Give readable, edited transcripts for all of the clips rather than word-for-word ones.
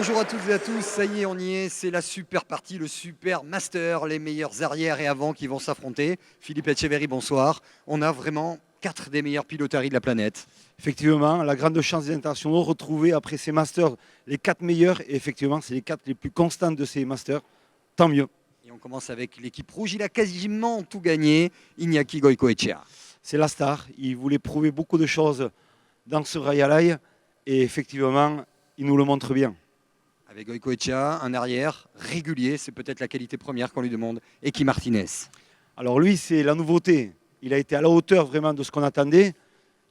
Bonjour à toutes et à tous, ça y est, on y est, c'est la super partie, le super master, les meilleurs arrières et avant qui vont s'affronter. Philippe Etcheverry, bonsoir. On a vraiment 4 des meilleurs pilotaries de la planète. Effectivement, la grande chance des internationaux, retrouver après ces masters les 4 meilleurs, et effectivement, c'est les 4 les plus constants de ces masters, tant mieux. Et on commence avec l'équipe rouge, il a quasiment tout gagné, Iñaki Goicoechea. C'est la star, il voulait prouver beaucoup de choses dans ce Rallye, et effectivement, il nous le montre bien. Avec Goicoechea, un arrière régulier, c'est peut-être la qualité première qu'on lui demande, et qui Martinez. Alors lui, c'est la nouveauté, il a été à la hauteur vraiment de ce qu'on attendait,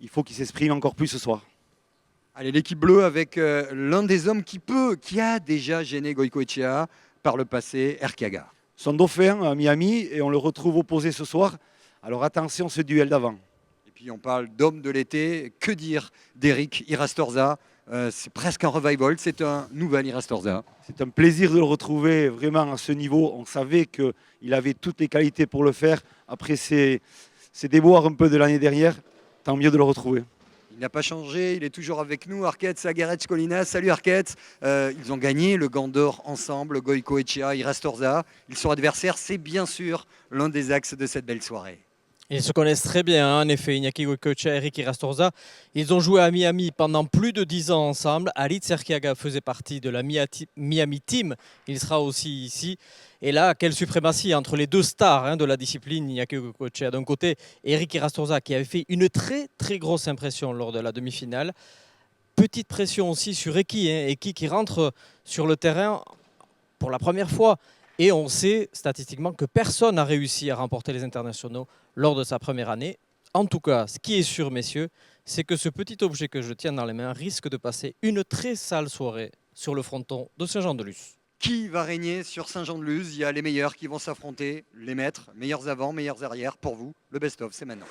il faut qu'il s'exprime encore plus ce soir. Allez, l'équipe bleue avec l'un des hommes qui a déjà gêné Goicoechea par le passé, Erkiaga. Son dauphin à Miami, et on le retrouve opposé ce soir, alors attention ce duel d'avant. Et puis on parle d'homme de l'été, que dire d'Eric Irastorza, c'est presque un revival, c'est un nouvel Irastorza. C'est un plaisir de le retrouver vraiment à ce niveau. On savait qu'il avait toutes les qualités pour le faire. Après ses déboires un peu de l'année dernière, tant mieux de le retrouver. Il n'a pas changé, il est toujours avec nous, Arquette Sagaretz Colina. Salut Arquette. Ils ont gagné le Gant d'Or ensemble, Goicoechea, Irastorza. Ils sont adversaires, c'est bien sûr l'un des axes de cette belle soirée. Ils se connaissent très bien, hein, en effet, Iñaki Goicoechea et Eric Irastorza. Ils ont joué à Miami pendant plus de 10 ans ensemble. Alitz Erkiaga faisait partie de la Miami Team. Il sera aussi ici. Et là, quelle suprématie entre les deux stars, hein, de la discipline, Iñaki Goicoechea d'un côté, et Eric Irastorza qui avait fait une très très grosse impression lors de la demi-finale. Petite pression aussi sur Eki, hein, Eki qui rentre sur le terrain pour la première fois. Et on sait statistiquement que personne n'a réussi à remporter les internationaux lors de sa première année. En tout cas, ce qui est sûr, messieurs, c'est que ce petit objet que je tiens dans les mains risque de passer une très sale soirée sur le fronton de Saint-Jean-de-Luz. Qui va régner sur Saint-Jean-de-Luz? Il y a les meilleurs qui vont s'affronter, les maîtres, meilleurs avant, meilleurs arrière. Pour vous, le best-of, c'est maintenant.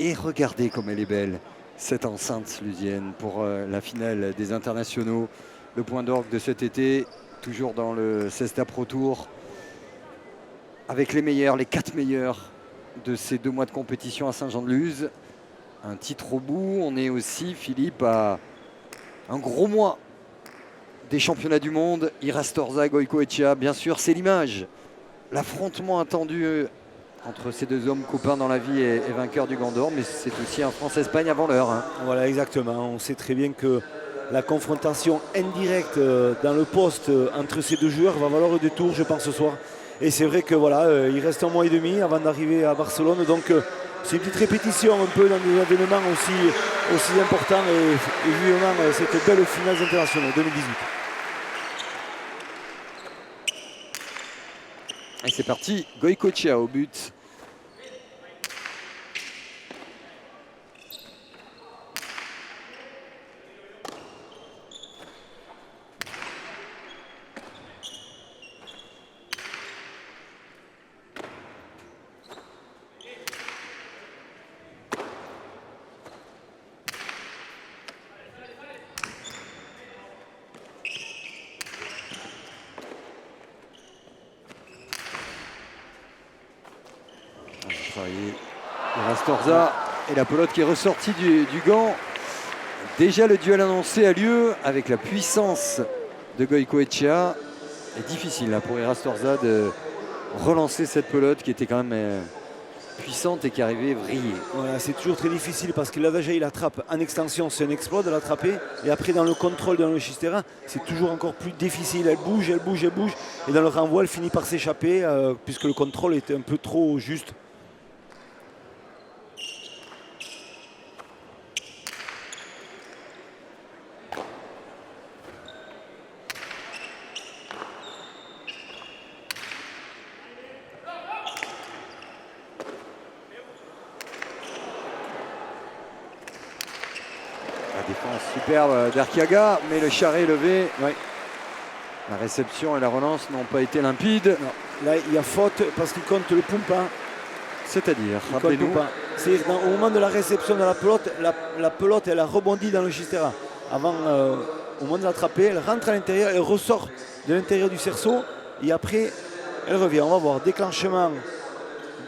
Et regardez comme elle est belle, cette enceinte lusienne pour la finale des internationaux. Le point d'orgue de cet été, toujours dans le Cesta Pro Tour, avec les meilleurs, les 4 meilleurs de ces 2 mois de compétition à Saint-Jean-de-Luz. Un titre au bout, on est aussi, Philippe, à un gros mois des championnats du monde. Irastorza, Goicoechea, bien sûr, c'est l'image. l'affrontement attendu entre ces deux hommes copains dans la vie et vainqueurs du Gant d'Or, mais c'est aussi un France-Espagne avant l'heure. Hein. Voilà, exactement. On sait très bien que la confrontation indirecte dans le poste entre ces deux joueurs va valoir des tours, je pense, ce soir. Et c'est vrai que voilà, il reste un mois et demi avant d'arriver à Barcelone. Donc c'est une petite répétition un peu dans des événements aussi importants et vivement cette belle finale internationale 2018. Et c'est parti, Goycochea au but. Rastorza et la pelote qui est ressortie du gant. Déjà le duel annoncé a lieu avec la puissance de Goycochea. C'est difficile là, pour Rastorza de relancer cette pelote qui était quand même puissante et qui arrivait vrillée. Voilà, c'est toujours très difficile parce que là déjà il attrape en extension, c'est un exploit de l'attraper. Et après dans le contrôle de Schistera, c'est toujours encore plus difficile. Elle bouge, elle bouge, elle bouge. Et dans le renvoi, elle finit par s'échapper puisque le contrôle était un peu trop juste. Défense superbe d'Archiaga, mais le charret est levé. Oui. La réception et la relance n'ont pas été limpides. Non. Là, il y a faute parce qu'il compte le pumpa. C'est-à-dire, rappelez-nous. C'est-à-dire au moment de la réception de la pelote, elle a rebondi dans le Schistera. Avant, au moment de l'attraper, elle rentre à l'intérieur, elle ressort de l'intérieur du cerceau. Et après, elle revient. On va voir, déclenchement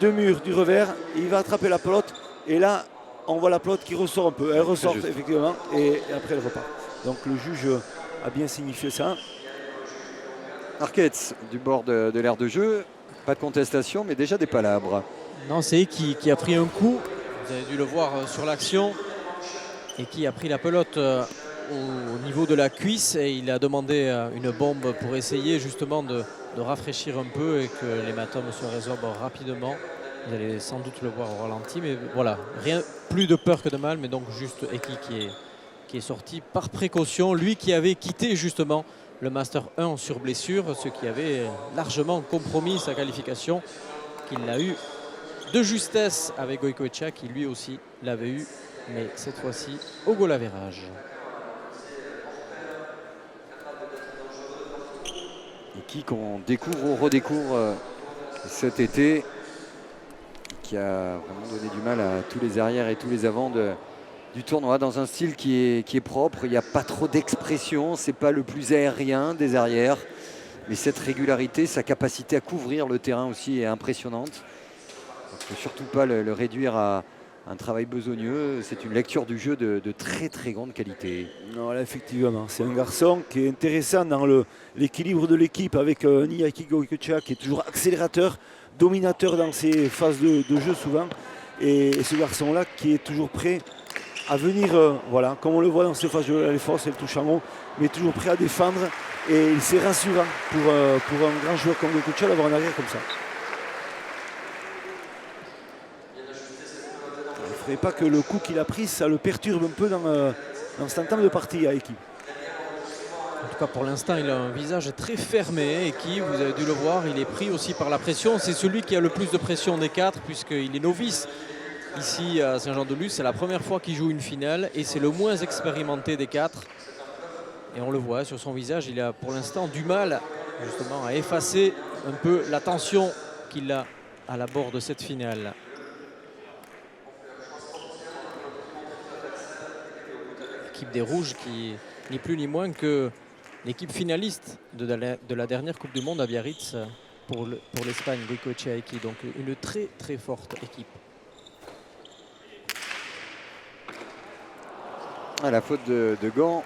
de mur du revers. Il va attraper la pelote. Et là, on voit la pelote qui ressort un peu. Elle ressort effectivement et après elle repart. Donc le juge a bien signifié ça. Arquette du bord de l'aire de jeu. Pas de contestation, mais déjà des palabres. Non, c'est Eki qui a pris un coup. Vous avez dû le voir sur l'action. Eki a pris la pelote au niveau de la cuisse et il a demandé une bombe pour essayer justement de rafraîchir un peu et que l'hématome se résorbe rapidement. Vous allez sans doute le voir au ralenti, mais voilà, rien, plus de peur que de mal, mais donc juste Eki qui est sorti par précaution, lui qui avait quitté justement le Master 1 sur blessure, ce qui avait largement compromis sa qualification, qu'il l'a eu de justesse avec Goycochea, qui lui aussi l'avait eu, mais cette fois-ci au goal average. Eki qu'on découvre ou redécouvre cet été, qui a vraiment donné du mal à tous les arrières et tous les avants du tournoi dans un style qui est propre. Il n'y a pas trop d'expression, c'est pas le plus aérien des arrières, mais cette régularité, sa capacité à couvrir le terrain aussi est impressionnante. Il ne faut surtout pas le réduire à un travail besogneux. C'est une lecture du jeu de très très grande qualité. Voilà, effectivement, c'est un garçon qui est intéressant dans l'équilibre de l'équipe avec Iñaki Goycochea qui est toujours accélérateur, dominateur dans ses phases de jeu souvent. Et ce garçon-là qui est toujours prêt à venir, voilà, comme on le voit dans ses phases de jeu, les forces et le touche en haut, mais toujours prêt à défendre. Et c'est rassurant pour un grand joueur comme Goycochea d'avoir un arrière comme ça. Il ne faudrait pas que le coup qu'il a pris, ça le perturbe un peu dans cet entame de partie à Eki. En tout cas, pour l'instant, il a un visage très fermé. Eki, vous avez dû le voir, il est pris aussi par la pression. C'est celui qui a le plus de pression des quatre, puisqu'il est novice ici à Saint-Jean-de-Luz. C'est la première fois qu'il joue une finale et c'est le moins expérimenté des quatre. Et on le voit sur son visage, il a pour l'instant du mal justement à effacer un peu la tension qu'il a à l'abord de cette finale. L'équipe des Rouges qui ni plus ni moins que l'équipe finaliste de la dernière Coupe du Monde à Biarritz pour l'Espagne, Goycochea Eki. Donc une très très forte équipe. À la faute de Gant,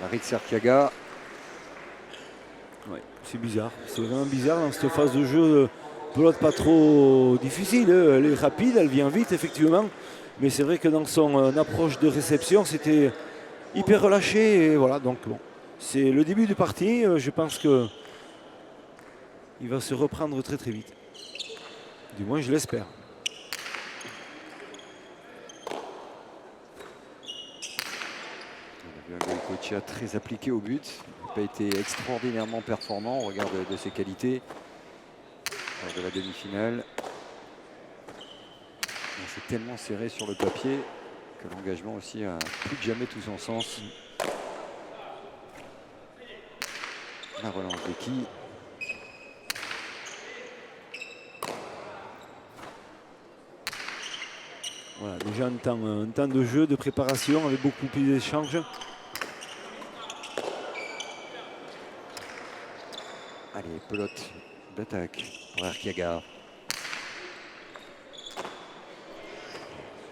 Aritz Archiaga. Ouais, c'est bizarre. C'est vraiment bizarre dans cette phase de jeu. Pelote pas trop difficile. Elle est rapide, elle vient vite, effectivement. Mais c'est vrai que dans son approche de réception, c'était hyper relâché. Et voilà, donc bon. C'est le début du parti. Je pense que il va se reprendre très très vite. Du moins, je l'espère. On a vu un Goicoechea très appliqué au but. Il n'a pas été extraordinairement performant au regard de ses qualités lors de la demi-finale. C'est tellement serré sur le papier que l'engagement aussi a plus que jamais tout son sens. La relance d'Eki. Voilà, déjà un temps de jeu, de préparation avec beaucoup plus d'échanges. Allez, pelote d'attaque pour Erkiaga.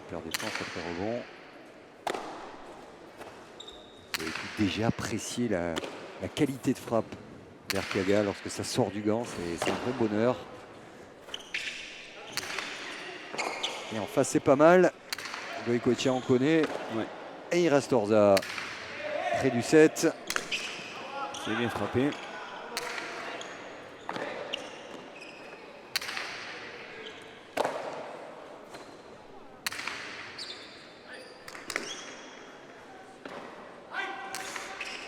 Super défense après rebond. Vous avez pu déjà apprécier la qualité de frappe d'Erkiaga lorsque ça sort du gant. C'est un vrai bonheur. Et en face, c'est pas mal. Goicoechea en connaît. Ouais. Et il reste Orza près du 7. C'est bien frappé.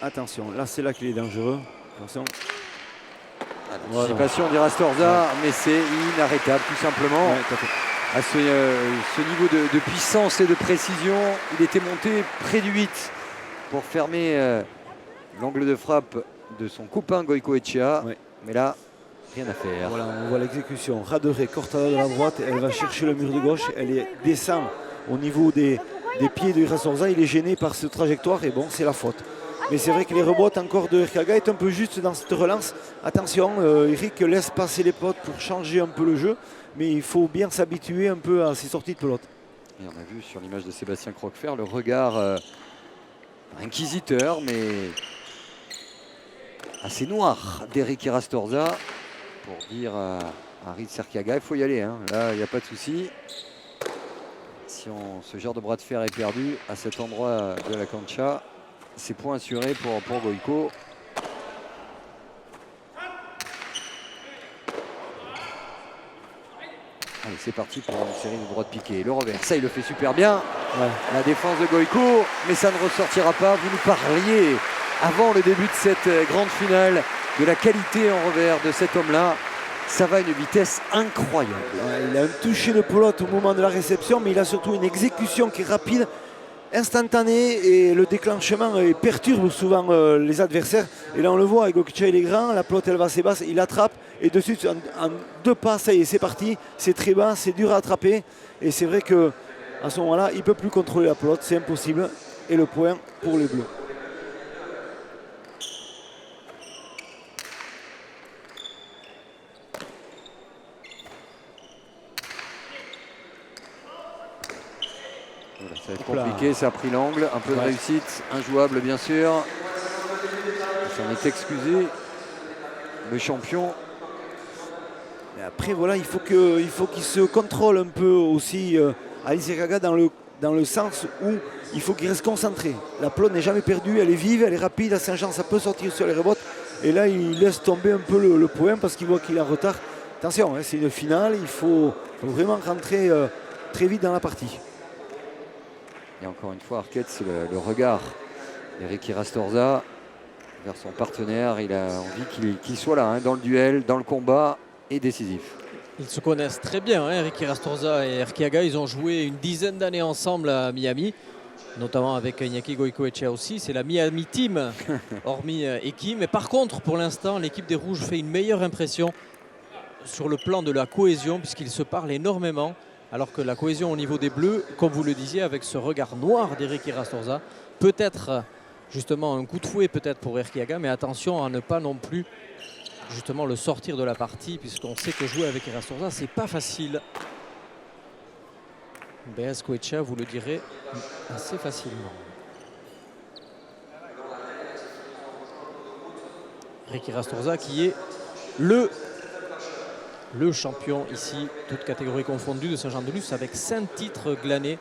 Attention, là c'est là qu'il est dangereux. Attention. Anticipation du Rastorza, mais c'est inarrêtable tout simplement. Ouais, tout à fait. À ce niveau de puissance et de précision, il était monté près du 8 pour fermer l'angle de frappe de son copain Goicoechea. Ouais. Mais là, rien à faire. Voilà, on voit l'exécution. Raderet, Cortada de la droite, elle va chercher le mur de gauche, descend au niveau des pieds de Rastorza. Il est gêné par cette trajectoire et bon, c'est la faute. Mais c'est vrai que les rebotes encore de Erkiaga est un peu juste dans cette relance. Attention, Eric laisse passer les potes pour changer un peu le jeu, mais il faut bien s'habituer un peu à ces sorties de pelote. Et on a vu sur l'image de Sébastien Croquefer le regard inquisiteur, mais assez noir d'Eric Rastorza pour dire à Aritz Erkiaga, il faut y aller, hein. Là il n'y a pas de souci. Si ce genre de bras de fer est perdu à cet endroit de la cancha, c'est point assuré pour Goico. Allez, c'est parti pour une série de droits de piqué. Le revers, ça il le fait super bien. Ouais. La défense de Goico, mais ça ne ressortira pas. Vous nous parliez avant le début de cette grande finale de la qualité en revers de cet homme-là. Ça va à une vitesse incroyable. Ouais, il a un toucher de pelote au moment de la réception, mais il a surtout une exécution qui est rapide, instantané, et le déclenchement perturbe souvent les adversaires. Et là on le voit, Goicoechea il est grand, la pelote elle va assez basse, il attrape et de suite en 2 pas, ça y est, c'est parti. C'est très bas, c'est dur à attraper, et c'est vrai qu'à ce moment-là il ne peut plus contrôler la pelote, c'est impossible. Et le point pour les Bleus. Voilà, ça va être compliqué, ça a pris l'angle, un peu de réussite, injouable bien sûr. Il s'en est excusé, le champion. Et après voilà, il faut qu'il se contrôle un peu aussi, Aritz Erkiaga, dans le sens où il faut qu'il reste concentré. La pelote n'est jamais perdue, elle est vive, elle est rapide, à Saint-Jean ça peut sortir sur les rebotes. Et là il laisse tomber un peu le point parce qu'il voit qu'il est en retard. Attention, hein, c'est une finale, il faut vraiment rentrer très vite dans la partie. Et encore une fois, Arquette, c'est le regard d'Eric Rastorza vers son partenaire. Il a envie qu'il soit là, hein, dans le duel, dans le combat, et décisif. Ils se connaissent très bien, hein, Eric Rastorza et Erkiaga. Ils ont joué une dizaine d'années ensemble à Miami, notamment avec Iñaki Goicoechea aussi. C'est la Miami Team, hormis Eki. Mais par contre, pour l'instant, l'équipe des Rouges fait une meilleure impression sur le plan de la cohésion, puisqu'ils se parlent énormément. Alors que la cohésion au niveau des Bleus, comme vous le disiez, avec ce regard noir d'Eric Rastorza, peut-être justement un coup de fouet peut-être pour Erkiaga, mais attention à ne pas non plus justement le sortir de la partie, puisqu'on sait que jouer avec Rastorza, c'est pas facile. BS Goicoechea, vous le direz assez facilement. Ricky Rastorza qui est le champion ici, toutes catégories confondues, de Saint-Jean-de-Luz, avec 5 titres glanés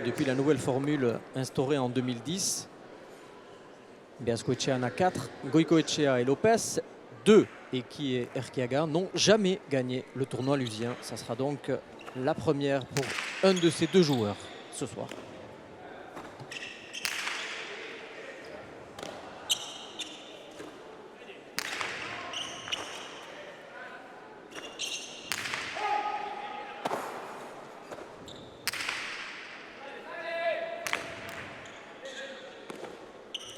depuis la nouvelle formule instaurée en 2010. Beazcoechea en a 4, Goicoechea et Lopez, 2 Eki et Erquiaga n'ont jamais gagné le tournoi lusien. Ça sera donc la première pour un de ces 2 joueurs ce soir.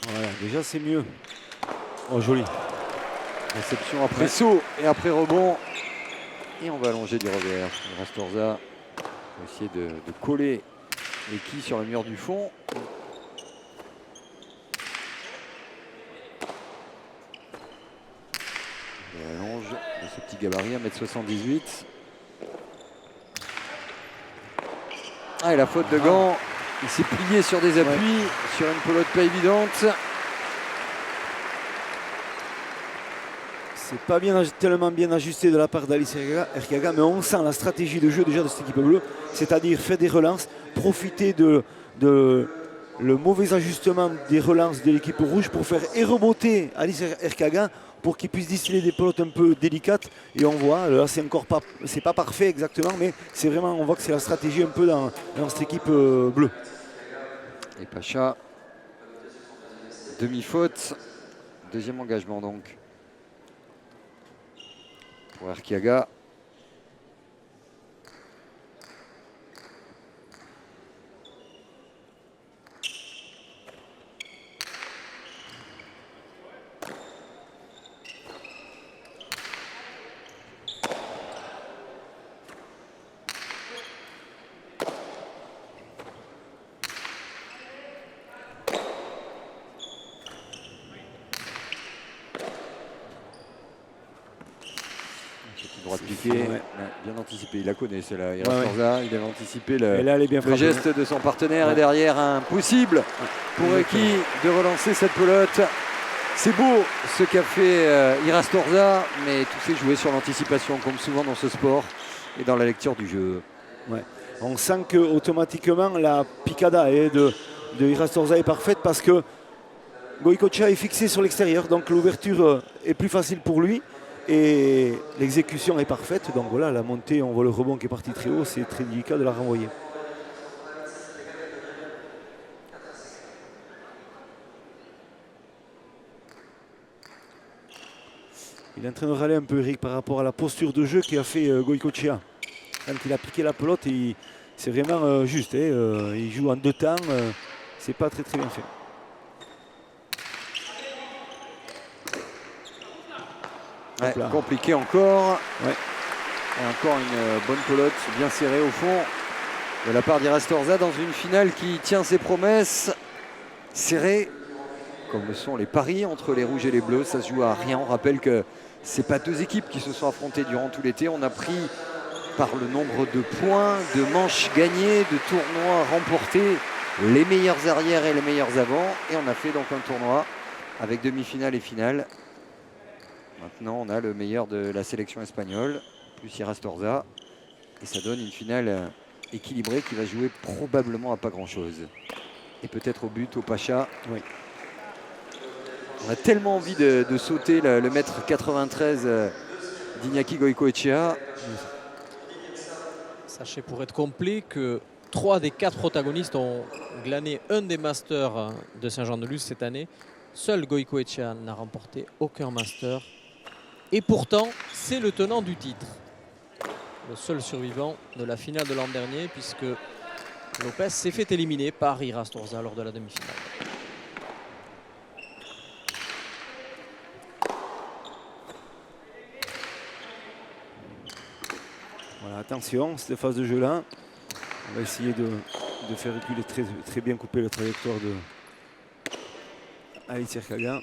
Voilà, déjà c'est mieux. Oh, joli. Réception après saut et après rebond. Et on va allonger du revers. Rastorza va essayer de coller Eki sur le mur du fond. Il allonge de ce petit gabarit, 1m78. Ah, et la faute de Gant. Il s'est plié sur des appuis, sur une pelote pas évidente. C'est pas tellement bien ajusté de la part d'Alice Erquiaga, mais on sent la stratégie de jeu déjà de cette équipe bleue, c'est-à-dire faire des relances, profiter de le mauvais ajustement des relances de l'équipe rouge pour faire remonter Alice Erquiaga pour qu'il puisse distiller des pelotes un peu délicates. Et on voit, là c'est pas parfait exactement, mais c'est vraiment, on voit que c'est la stratégie un peu dans cette équipe bleue. Et Pacha, demi-faute, deuxième engagement donc pour Erquiaga. Droit de piqué, bien anticipé, il la connaît celle-là. Il avait anticipé le geste de son partenaire et derrière impossible pour Eki de relancer cette pelote. C'est beau ce qu'a fait Irastorza, mais tout s'est joué sur l'anticipation comme souvent dans ce sport et dans la lecture du jeu. Ouais. On sent que automatiquement la picada de Irastorza est parfaite parce que Goicoechea est fixé sur l'extérieur, donc l'ouverture est plus facile pour lui. Et l'exécution est parfaite, donc voilà, la montée, on voit le rebond qui est parti très haut, c'est très délicat de la renvoyer. Il est en train de râler un peu Eric par rapport à la posture de jeu qu'a fait Goicoechea. Quand il a piqué la pelote, c'est vraiment juste, il joue en 2 temps, c'est pas très bien fait. Ouais, compliqué encore. Ouais. Et encore une bonne pelote bien serrée au fond de la part d'Irastorza dans une finale qui tient ses promesses. Serrée, comme le sont les paris entre les rouges et les bleus. Ça se joue à rien. On rappelle que ce n'est pas 2 équipes qui se sont affrontées durant tout l'été. On a pris par le nombre de points, de manches gagnées, de tournois remportés, les meilleurs arrières et les meilleurs avants. Et on a fait donc un tournoi avec demi-finale et finale. Maintenant, on a le meilleur de la sélection espagnole, plus Irastorza. Et ça donne une finale équilibrée qui va jouer probablement à pas grand-chose. Et peut-être au but, au Pacha. Oui. On a tellement envie de sauter le mètre 93 d'Iñaki Goicoechea. Sachez pour être complet que 3 des 4 protagonistes ont glané un des masters de Saint-Jean-de-Luz cette année. Seul Goicoechea n'a remporté aucun master. Et pourtant, c'est le tenant du titre. Le seul survivant de la finale de l'an dernier, puisque Lopez s'est fait éliminer par Irastorza lors de la demi-finale. Voilà, attention, cette phase de jeu-là. On va essayer de faire reculer très bien couper la trajectoire de Alice Erquiaga.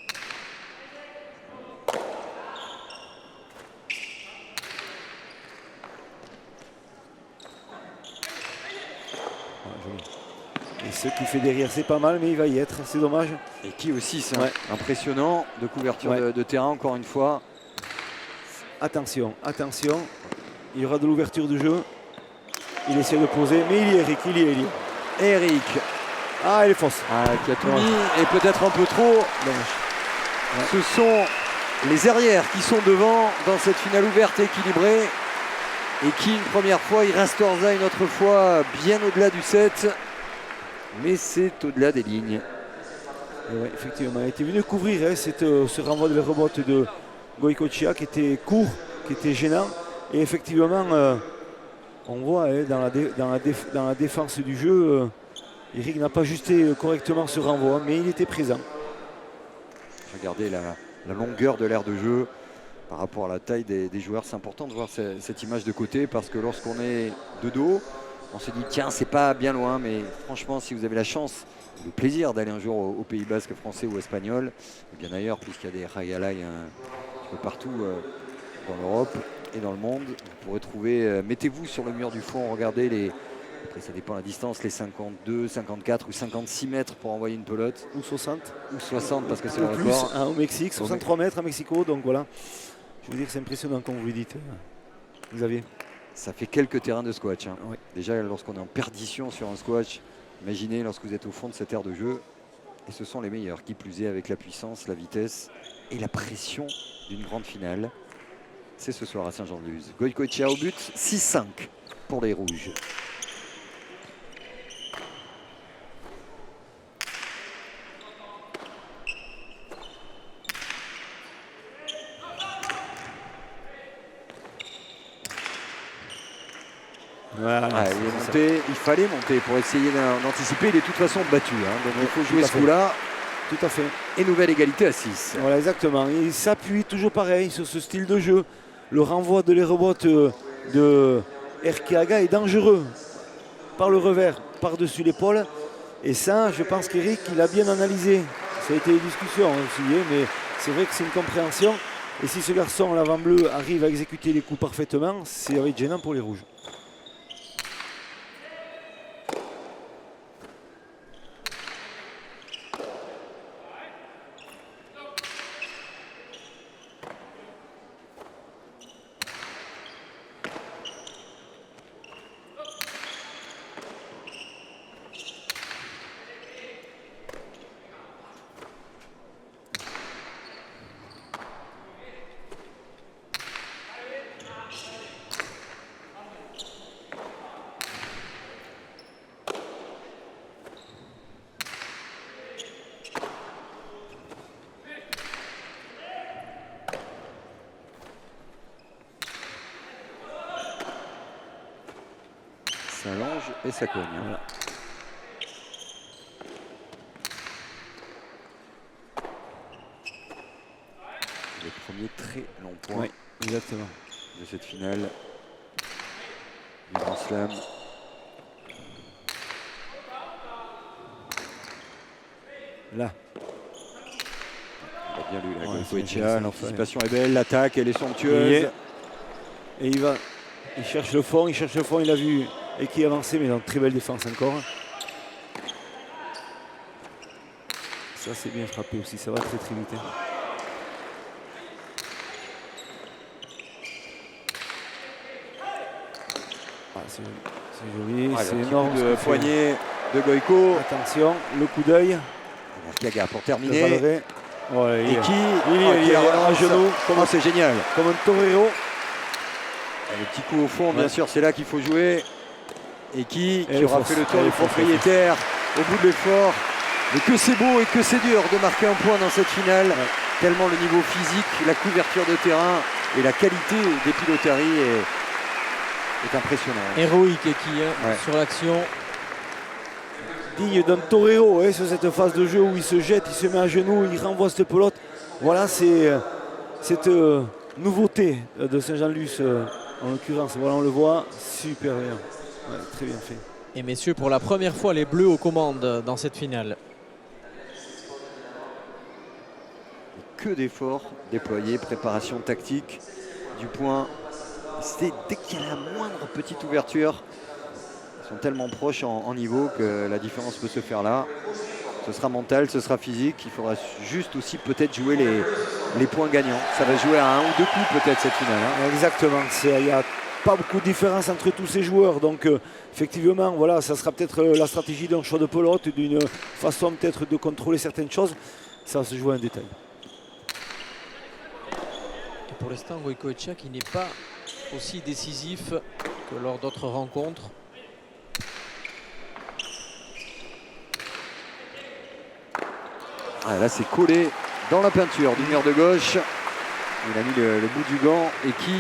Et ce qu'il fait derrière, c'est pas mal, mais il va y être. C'est dommage. Et qui aussi, c'est Ouais. impressionnant de couverture Ouais. de terrain, encore une fois. Attention, attention. Il y aura de l'ouverture du jeu. Il essaie de poser, mais il y est, Eric. Il y est, il y est. Eric, Ah, elle est fausse. qui a tout Dommage. mis, et peut-être un peu trop. Dommage. Ce sont les arrières qui sont devant dans cette finale ouverte et équilibrée. Et qui, une première fois, il Rastorza une autre fois bien au-delà du set. Mais c'est au-delà des lignes. Et ouais, effectivement, il était venu couvrir ce renvoi de rebote de Goicoechea qui était court, qui était gênant. Et effectivement, on voit dans la défense du jeu, Eric n'a pas ajusté correctement ce renvoi, mais il était présent. Regardez la longueur de l'aire de jeu par rapport à la taille des joueurs. C'est important de voir cette image de côté parce que lorsqu'on est de dos, on se dit tiens, c'est pas bien loin, mais franchement, si vous avez la chance, le plaisir d'aller un jour au Pays Basque français ou espagnol, et bien ailleurs, puisqu'il y a des Ragalai un petit peu partout dans l'Europe et dans le monde, vous pourrez trouver, mettez-vous sur le mur du fond, regardez les. Après, ça dépend de la distance, les 52, 54 ou 56 mètres pour envoyer une pelote. Ou 60. Ou 60 parce que c'est Ou le plus record. hein, au Mexique, 63 mètres à Mexico, donc voilà. Je veux dire, c'est impressionnant comme vous le dites, Xavier. Ça fait quelques terrains de squash. Hein. Oui. Déjà, lorsqu'on est en perdition sur un squash, imaginez lorsque vous êtes au fond de cette aire de jeu. Et ce sont les meilleurs, qui plus est avec la puissance, la vitesse et la pression d'une grande finale. C'est ce soir à Saint-Jean-de-Luz. Goicoechea au but, 6-5 pour les Rouges. Voilà, il fallait monter pour essayer d'anticiper. Il est de toute façon battu. Hein, donc il faut jouer tout à ce fait. coup-là. Tout à fait. Et nouvelle égalité à 6. Voilà, exactement. Il s'appuie toujours pareil sur ce style de jeu. Le renvoi de les rebotes de Erkeaga est dangereux par le revers, par-dessus l'épaule. Et ça, je pense qu'Eric, il a bien analysé. Ça a été une discussion aussi, mais c'est vrai que c'est une compréhension. Et si ce garçon, l'avant bleu, arrive à exécuter les coups parfaitement, c'est gênant pour les rouges. Ça longe et ça cogne. Hein. Voilà. Le premier très long point Oui, exactement. de cette finale du Grand Slam. Là. Il a bien lu la Ouais, Goicoechea. L'anticipation est belle, l'attaque elle est somptueuse. Et il va, il cherche le fond, il a vu et qui avançait, mais dans une très belle défense encore. Ça c'est bien frappé aussi, ça va très très vite. Hein. Ah, c'est joli, Ah, c'est le petit énorme. coup ce de qu'il fait. poignet de Goico. Attention, le coup d'œil. Erkeaga pour Le terminer. Valeray. Voilà, Et qui il est la à relance. genoux, Oh, c'est génial. comme un torero. Le petit coup au fond, bien sûr, c'est là qu'il faut jouer. Et qui Elle est aura fausse. fait le tour Elle du est fausse, propriétaire au bout de l'effort. Mais que c'est beau et que c'est dur de marquer un point dans cette finale. Ouais. Tellement le niveau physique, la couverture de terrain et la qualité des piloteries est impressionnante. Héroïque et qui hein, Ouais. sur l'action. Digne d'un torero sur cette phase de jeu où il se jette, il se met à genoux, il renvoie cette pelote. Voilà, c'est cette nouveauté de Saint-Jean-de-Luz en l'occurrence. Voilà, on le voit, super bien. Ouais, très bien fait. Et messieurs, pour la première fois, les Bleus aux commandes dans cette finale. Que d'efforts déployés, préparation tactique du point. Dès qu'il y a la moindre petite ouverture, sont tellement proches en niveau que la différence peut se faire là. Ce sera mental, ce sera physique. Il faudra juste aussi peut-être jouer les points gagnants. Ça va jouer à 1 ou 2 coups peut-être cette finale. Hein. Exactement. Il n'y a pas beaucoup de différence entre tous ces joueurs. Donc effectivement, voilà, ça sera peut-être la stratégie d'un choix de pelote, d'une façon peut-être de contrôler certaines choses. Ça va se jouer en détail. Et pour l'instant, Goicoechea qui n'est pas aussi décisif que lors d'autres rencontres. Ah, là, c'est collé dans la peinture du mur de gauche. Il a mis le bout du gant et qui...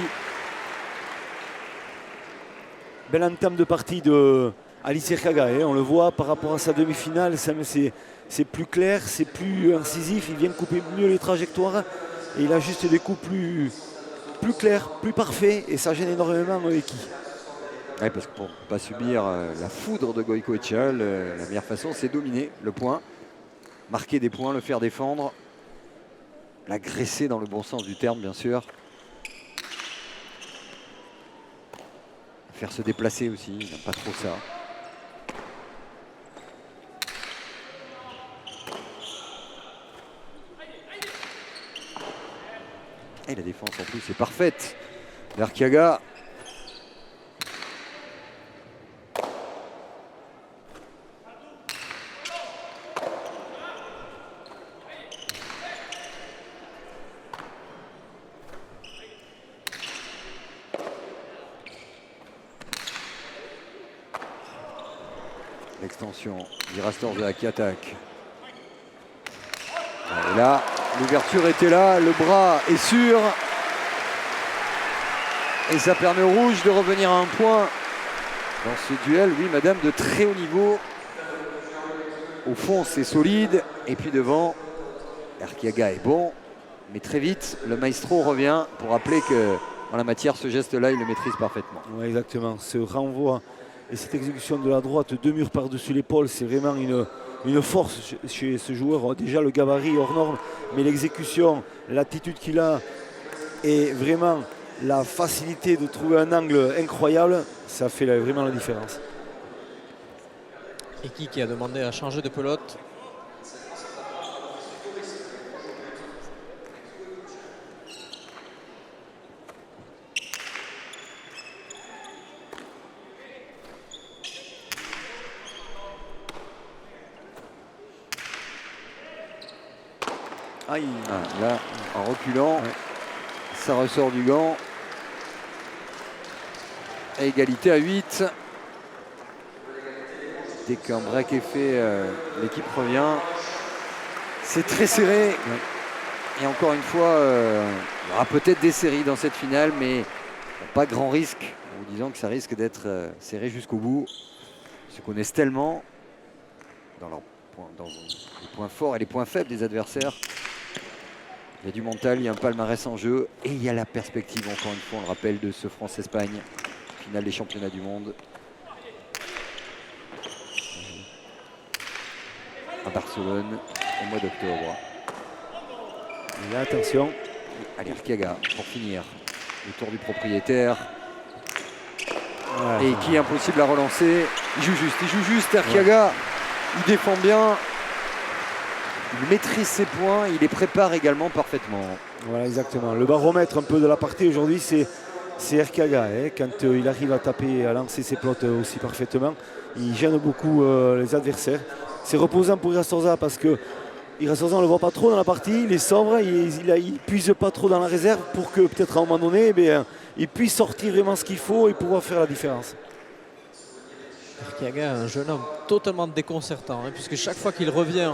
Belle entame de partie de Alice Erkaga. On le voit par rapport à sa demi-finale. C'est plus clair, c'est plus incisif. Il vient couper mieux les trajectoires. Et il a juste des coups plus clairs, plus parfaits. Et ça gêne énormément Eki. Ouais, parce que pour ne pas subir la foudre de Goicoechea, la meilleure façon, c'est dominer le point. Marquer des points, le faire défendre. L'agresser dans le bon sens du terme, bien sûr. Faire se déplacer aussi, il n'aime pas trop ça. Et la défense en plus est parfaite d'Arkiaga. L'extension d'Irastorza qui attaque. Et là, l'ouverture était là, le bras est sûr. Et ça permet au rouge de revenir à un point dans ce duel. Oui, madame, de très haut niveau. Au fond, c'est solide. Et puis devant, Arkiaga est bon. Mais très vite, le maestro revient pour rappeler que en la matière, ce geste-là, il le maîtrise parfaitement. Oui, exactement. Ce renvoi et cette exécution de la droite, 2 murs par-dessus l'épaule, c'est vraiment une force chez ce joueur. Déjà le gabarit hors norme, mais l'exécution, l'attitude qu'il a et vraiment la facilité de trouver un angle incroyable, ça fait vraiment la différence. Eki qui a demandé à changer de pelote. Aïe. Ah, là, en reculant, ça ressort du gant. Et égalité à 8. Dès qu'un break est fait, l'équipe revient. C'est très serré. Et encore une fois, il y aura peut-être des séries dans cette finale, mais pas grand risque, en vous disant que ça risque d'être serré jusqu'au bout. Ils se connaissent tellement dans les points forts et les points faibles des adversaires. Il y a du mental, il y a un palmarès en jeu et il y a la perspective, encore une fois, on le rappelle, de ce France-Espagne, finale des championnats du monde. À Barcelone, au mois d'octobre. Et là, attention. Allez, Arkiaga, pour finir, le tour du propriétaire. Ouais, et qui est impossible à relancer. Il joue juste, Arkiaga. Il défend bien. Il maîtrise ses points, il les prépare également parfaitement. Voilà, exactement. Le baromètre un peu de la partie aujourd'hui, c'est Erkaga. Quand il arrive à taper, à lancer ses plots aussi parfaitement, il gêne beaucoup les adversaires. C'est reposant pour Irastorza parce que Irastorza, on ne le voit pas trop dans la partie, il est sobre, il puise pas trop dans la réserve pour que peut-être à un moment donné, il puisse sortir vraiment ce qu'il faut et pouvoir faire la différence. Erkaga, un jeune homme totalement déconcertant, puisque chaque fois qu'il revient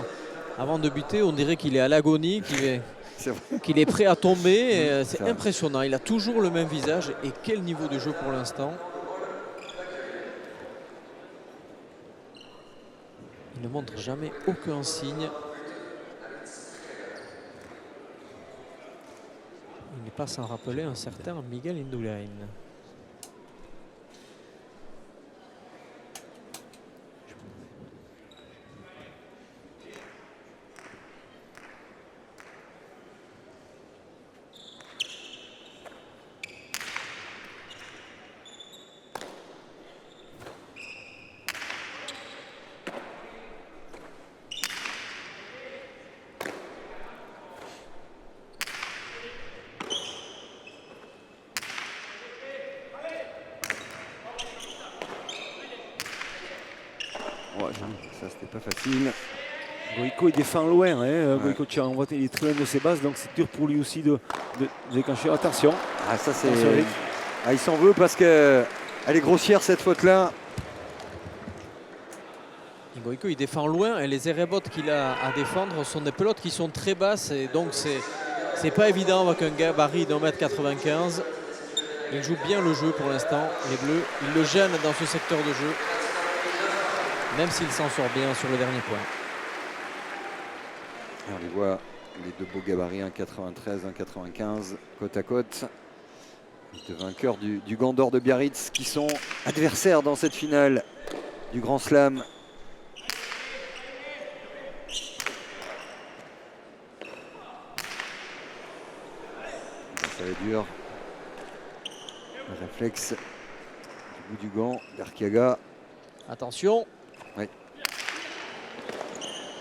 avant de buter, on dirait qu'il est à l'agonie, qu'il est prêt à tomber. C'est impressionnant. Il a toujours le même visage. Et quel niveau de jeu pour l'instant. Il ne montre jamais aucun signe. Il n'est pas sans rappeler un certain Miguel Indurain. Ouais. Ça, c'était pas facile. Goïko il défend loin, hein. Ouais. Goïko Tchia, on voit il est très loin de ses bases, donc c'est dur pour lui aussi de déclencher. Attention. Ah, ça c'est. Attention, Eric. Ah, il s'en veut parce qu'elle est grossière cette faute-là. Goïko il défend loin et les aérobots qu'il a à défendre sont des pelotes qui sont très basses et donc c'est pas évident avec un gabarit d'1m95. Il joue bien le jeu pour l'instant, les Bleus. Il le gêne dans ce secteur de jeu, même s'il s'en sort bien sur le dernier point. Et on les voit, les deux beaux gabarits, 1,93, 1,95, côte à côte. Les deux vainqueurs du Gant d'Or de Biarritz qui sont adversaires dans cette finale du Grand Slam. Ça va être dur. Le réflexe du bout du gant d'Arkiaga. Attention. Oui.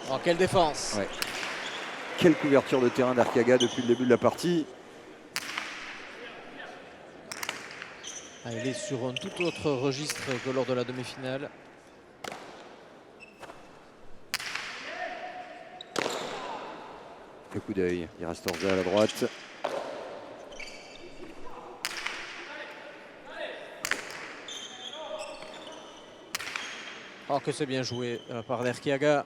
Oh, quelle défense. Ouais. Quelle couverture de terrain d'Arkiaga depuis le début de la partie. Ah, il est sur un tout autre registre que lors de la demi-finale. Le coup d'œil, Irastorza à la droite. Oh, que c'est bien joué par l'Arkiaga.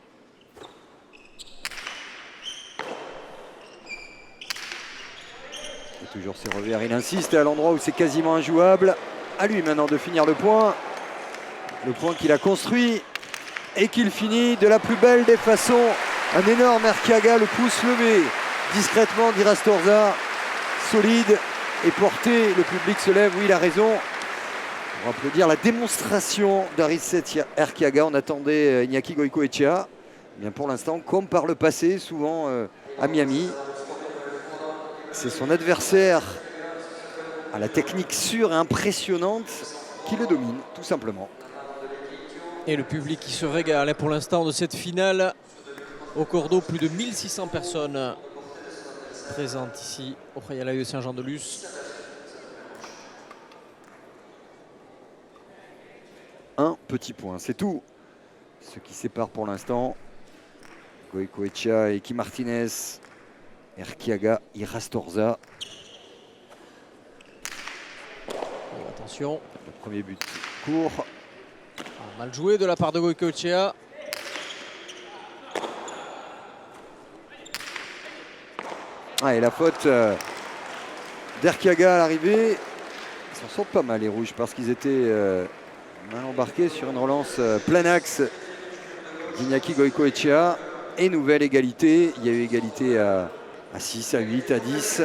Et toujours ses revers, il insiste à l'endroit où c'est quasiment injouable. À lui maintenant de finir le point. Le point qu'il a construit et qu'il finit de la plus belle des façons. Un énorme Arkiaga, le pouce levé discrètement d'Irastorza. Solide et porté, le public se lève, oui il a raison. On va applaudir la démonstration d'Aritset Arkiaga. On attendait Iñaki Goicoechea. Bien pour l'instant, comme par le passé, souvent à Miami, c'est son adversaire à la technique sûre et impressionnante qui le domine, tout simplement. Et le public qui se régale pour l'instant de cette finale. Au Cordeau, plus de 1600 personnes présentes ici au Royal de Saint-Jean-de-Luz. Un petit point, c'est tout. Ce qui sépare pour l'instant Goicoechea, Eki Martinez, Arkiaga, Irastorza. Attention. Le premier but court. Mal joué de la part de Goicoechea. Ah, et la faute d'Arkiaga à l'arrivée. Ils s'en sortent pas mal les rouges parce qu'ils étaient mal embarqués sur une relance plein axe d'Iñaki Goicoechea. Et nouvelle égalité. Il y a eu égalité à 6, à 8, à 10.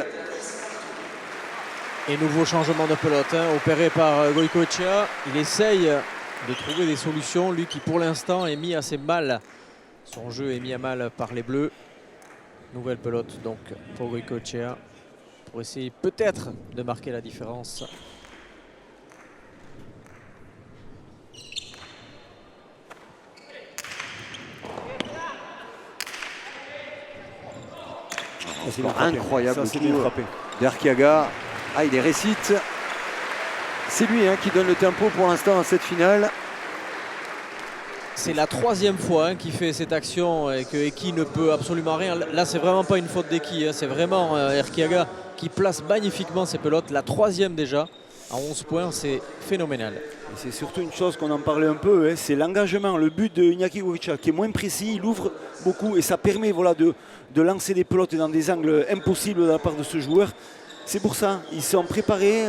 Et nouveau changement de pelote opéré par Goicoechea. Il essaye de trouver des solutions. Lui qui pour l'instant est mis assez mal. Son jeu est mis à mal par les Bleus. Nouvelle pelote donc pour Goicoechea. Pour essayer peut-être de marquer la différence. Incroyable coup d'Arkiaga. Ah, il les récite. C'est lui qui donne le tempo pour l'instant à cette finale. C'est la troisième fois qu'il fait cette action et que Eki ne peut absolument rien. Là, c'est vraiment pas une faute d'Eki. C'est vraiment Arkiaga qui place magnifiquement ses pelotes. La troisième déjà, à 11 points, c'est phénoménal. C'est surtout une chose qu'on en parlait un peu, c'est l'engagement, le but de Iñaki Goicoechea qui est moins précis, il ouvre beaucoup et ça permet de lancer des pelotes dans des angles impossibles de la part de ce joueur. C'est pour ça, ils sont préparés,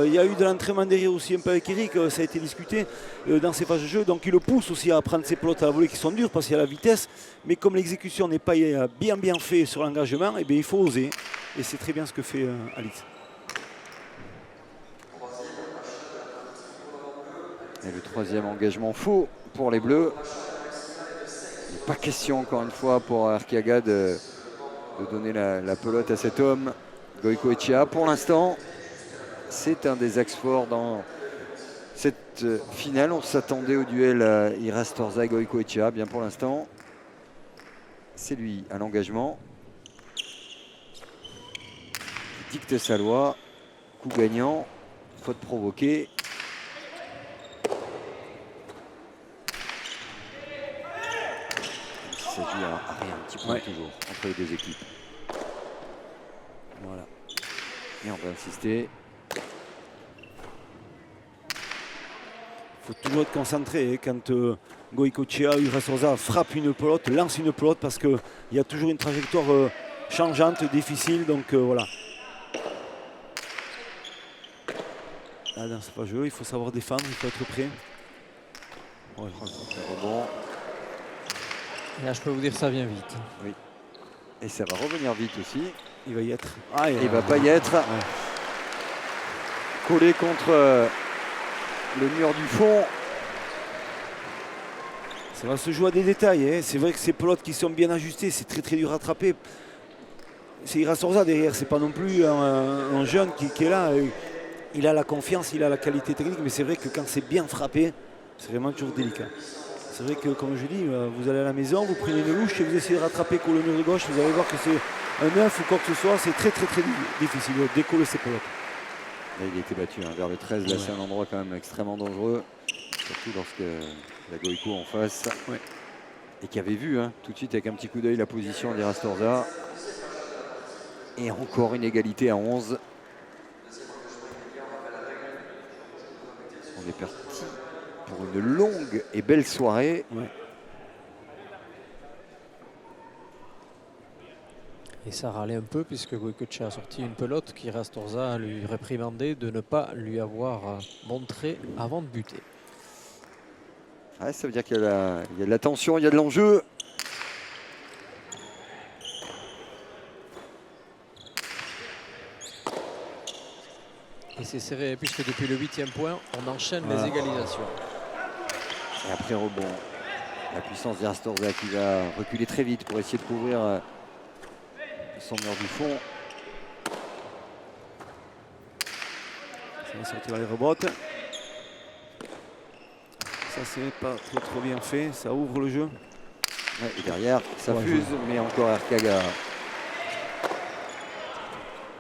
il y a eu de l'entraînement derrière aussi un peu avec Eric, ça a été discuté dans ces phases de jeu, donc il le pousse aussi à prendre ces pelotes à la volée qui sont dures parce qu'il y a la vitesse, mais comme l'exécution n'est pas bien fait sur l'engagement, eh bien, il faut oser et c'est très bien ce que fait Alice. Et le troisième engagement faux pour les Bleus. Il n'est pas question encore une fois pour Arkiaga de donner la pelote à cet homme. Goicoechea, pour l'instant, c'est un des axes forts dans cette finale. On s'attendait au duel Irastorza et Goicoechea. Bien pour l'instant, c'est lui à l'engagement. Il dicte sa loi. Coup gagnant, faute provoquée. ça joue à rien, un petit point toujours entre les deux équipes. Voilà. Et on va insister. Il faut toujours être concentré quand Goicoechea, Irasosa frappe une pelote, lance une pelote, parce qu'il y a toujours une trajectoire changeante, difficile. Donc voilà. Là, dans ce pas jeu, il faut savoir défendre, il faut être prêt. Ouais, rebond. Là, je peux vous dire, ça vient vite. Oui. Et ça va revenir vite aussi. Il va y être. Ah, il va pas y être. Ouais. Collé contre le mur du fond. Ça va se jouer à des détails. Hein. C'est vrai que ces pelotes qui sont bien ajustées, c'est très très dur à attraper. C'est Irasosa derrière, c'est pas non plus un jeune qui est là. Il a la confiance, il a la qualité technique, mais c'est vrai que quand c'est bien frappé, c'est vraiment toujours délicat. C'est vrai que, comme je dis, vous allez à la maison, vous prenez une louche et vous essayez de rattraper le mur de gauche, vous allez voir que c'est un 9 ou quoi que ce soit, c'est très très très difficile de décoller ces pelotes. Là, il a été battu vers le 13, là c'est un endroit quand même extrêmement dangereux, surtout lorsque la Goico en face, et qui avait vu tout de suite avec un petit coup d'œil la position d'Irastorza. Et encore une égalité à 11. On est parti pour une longue et belle soirée. Et ça râlait un peu puisque Goicoechea a sorti une pelote qui Rastorza lui réprimandait de ne pas lui avoir montré avant de buter. Ouais, ça veut dire qu'il y a de la tension, il y a de l'enjeu. Et c'est serré puisque depuis le 8e point, on enchaîne les égalisations. Et après rebond, la puissance d'Irastorza qui va reculer très vite pour essayer de couvrir son mur du fond. Ça va sortir les rebottes. Ça c'est pas trop bien fait, ça ouvre le jeu. Ouais, et derrière, ça fuse, mais encore Erkaga.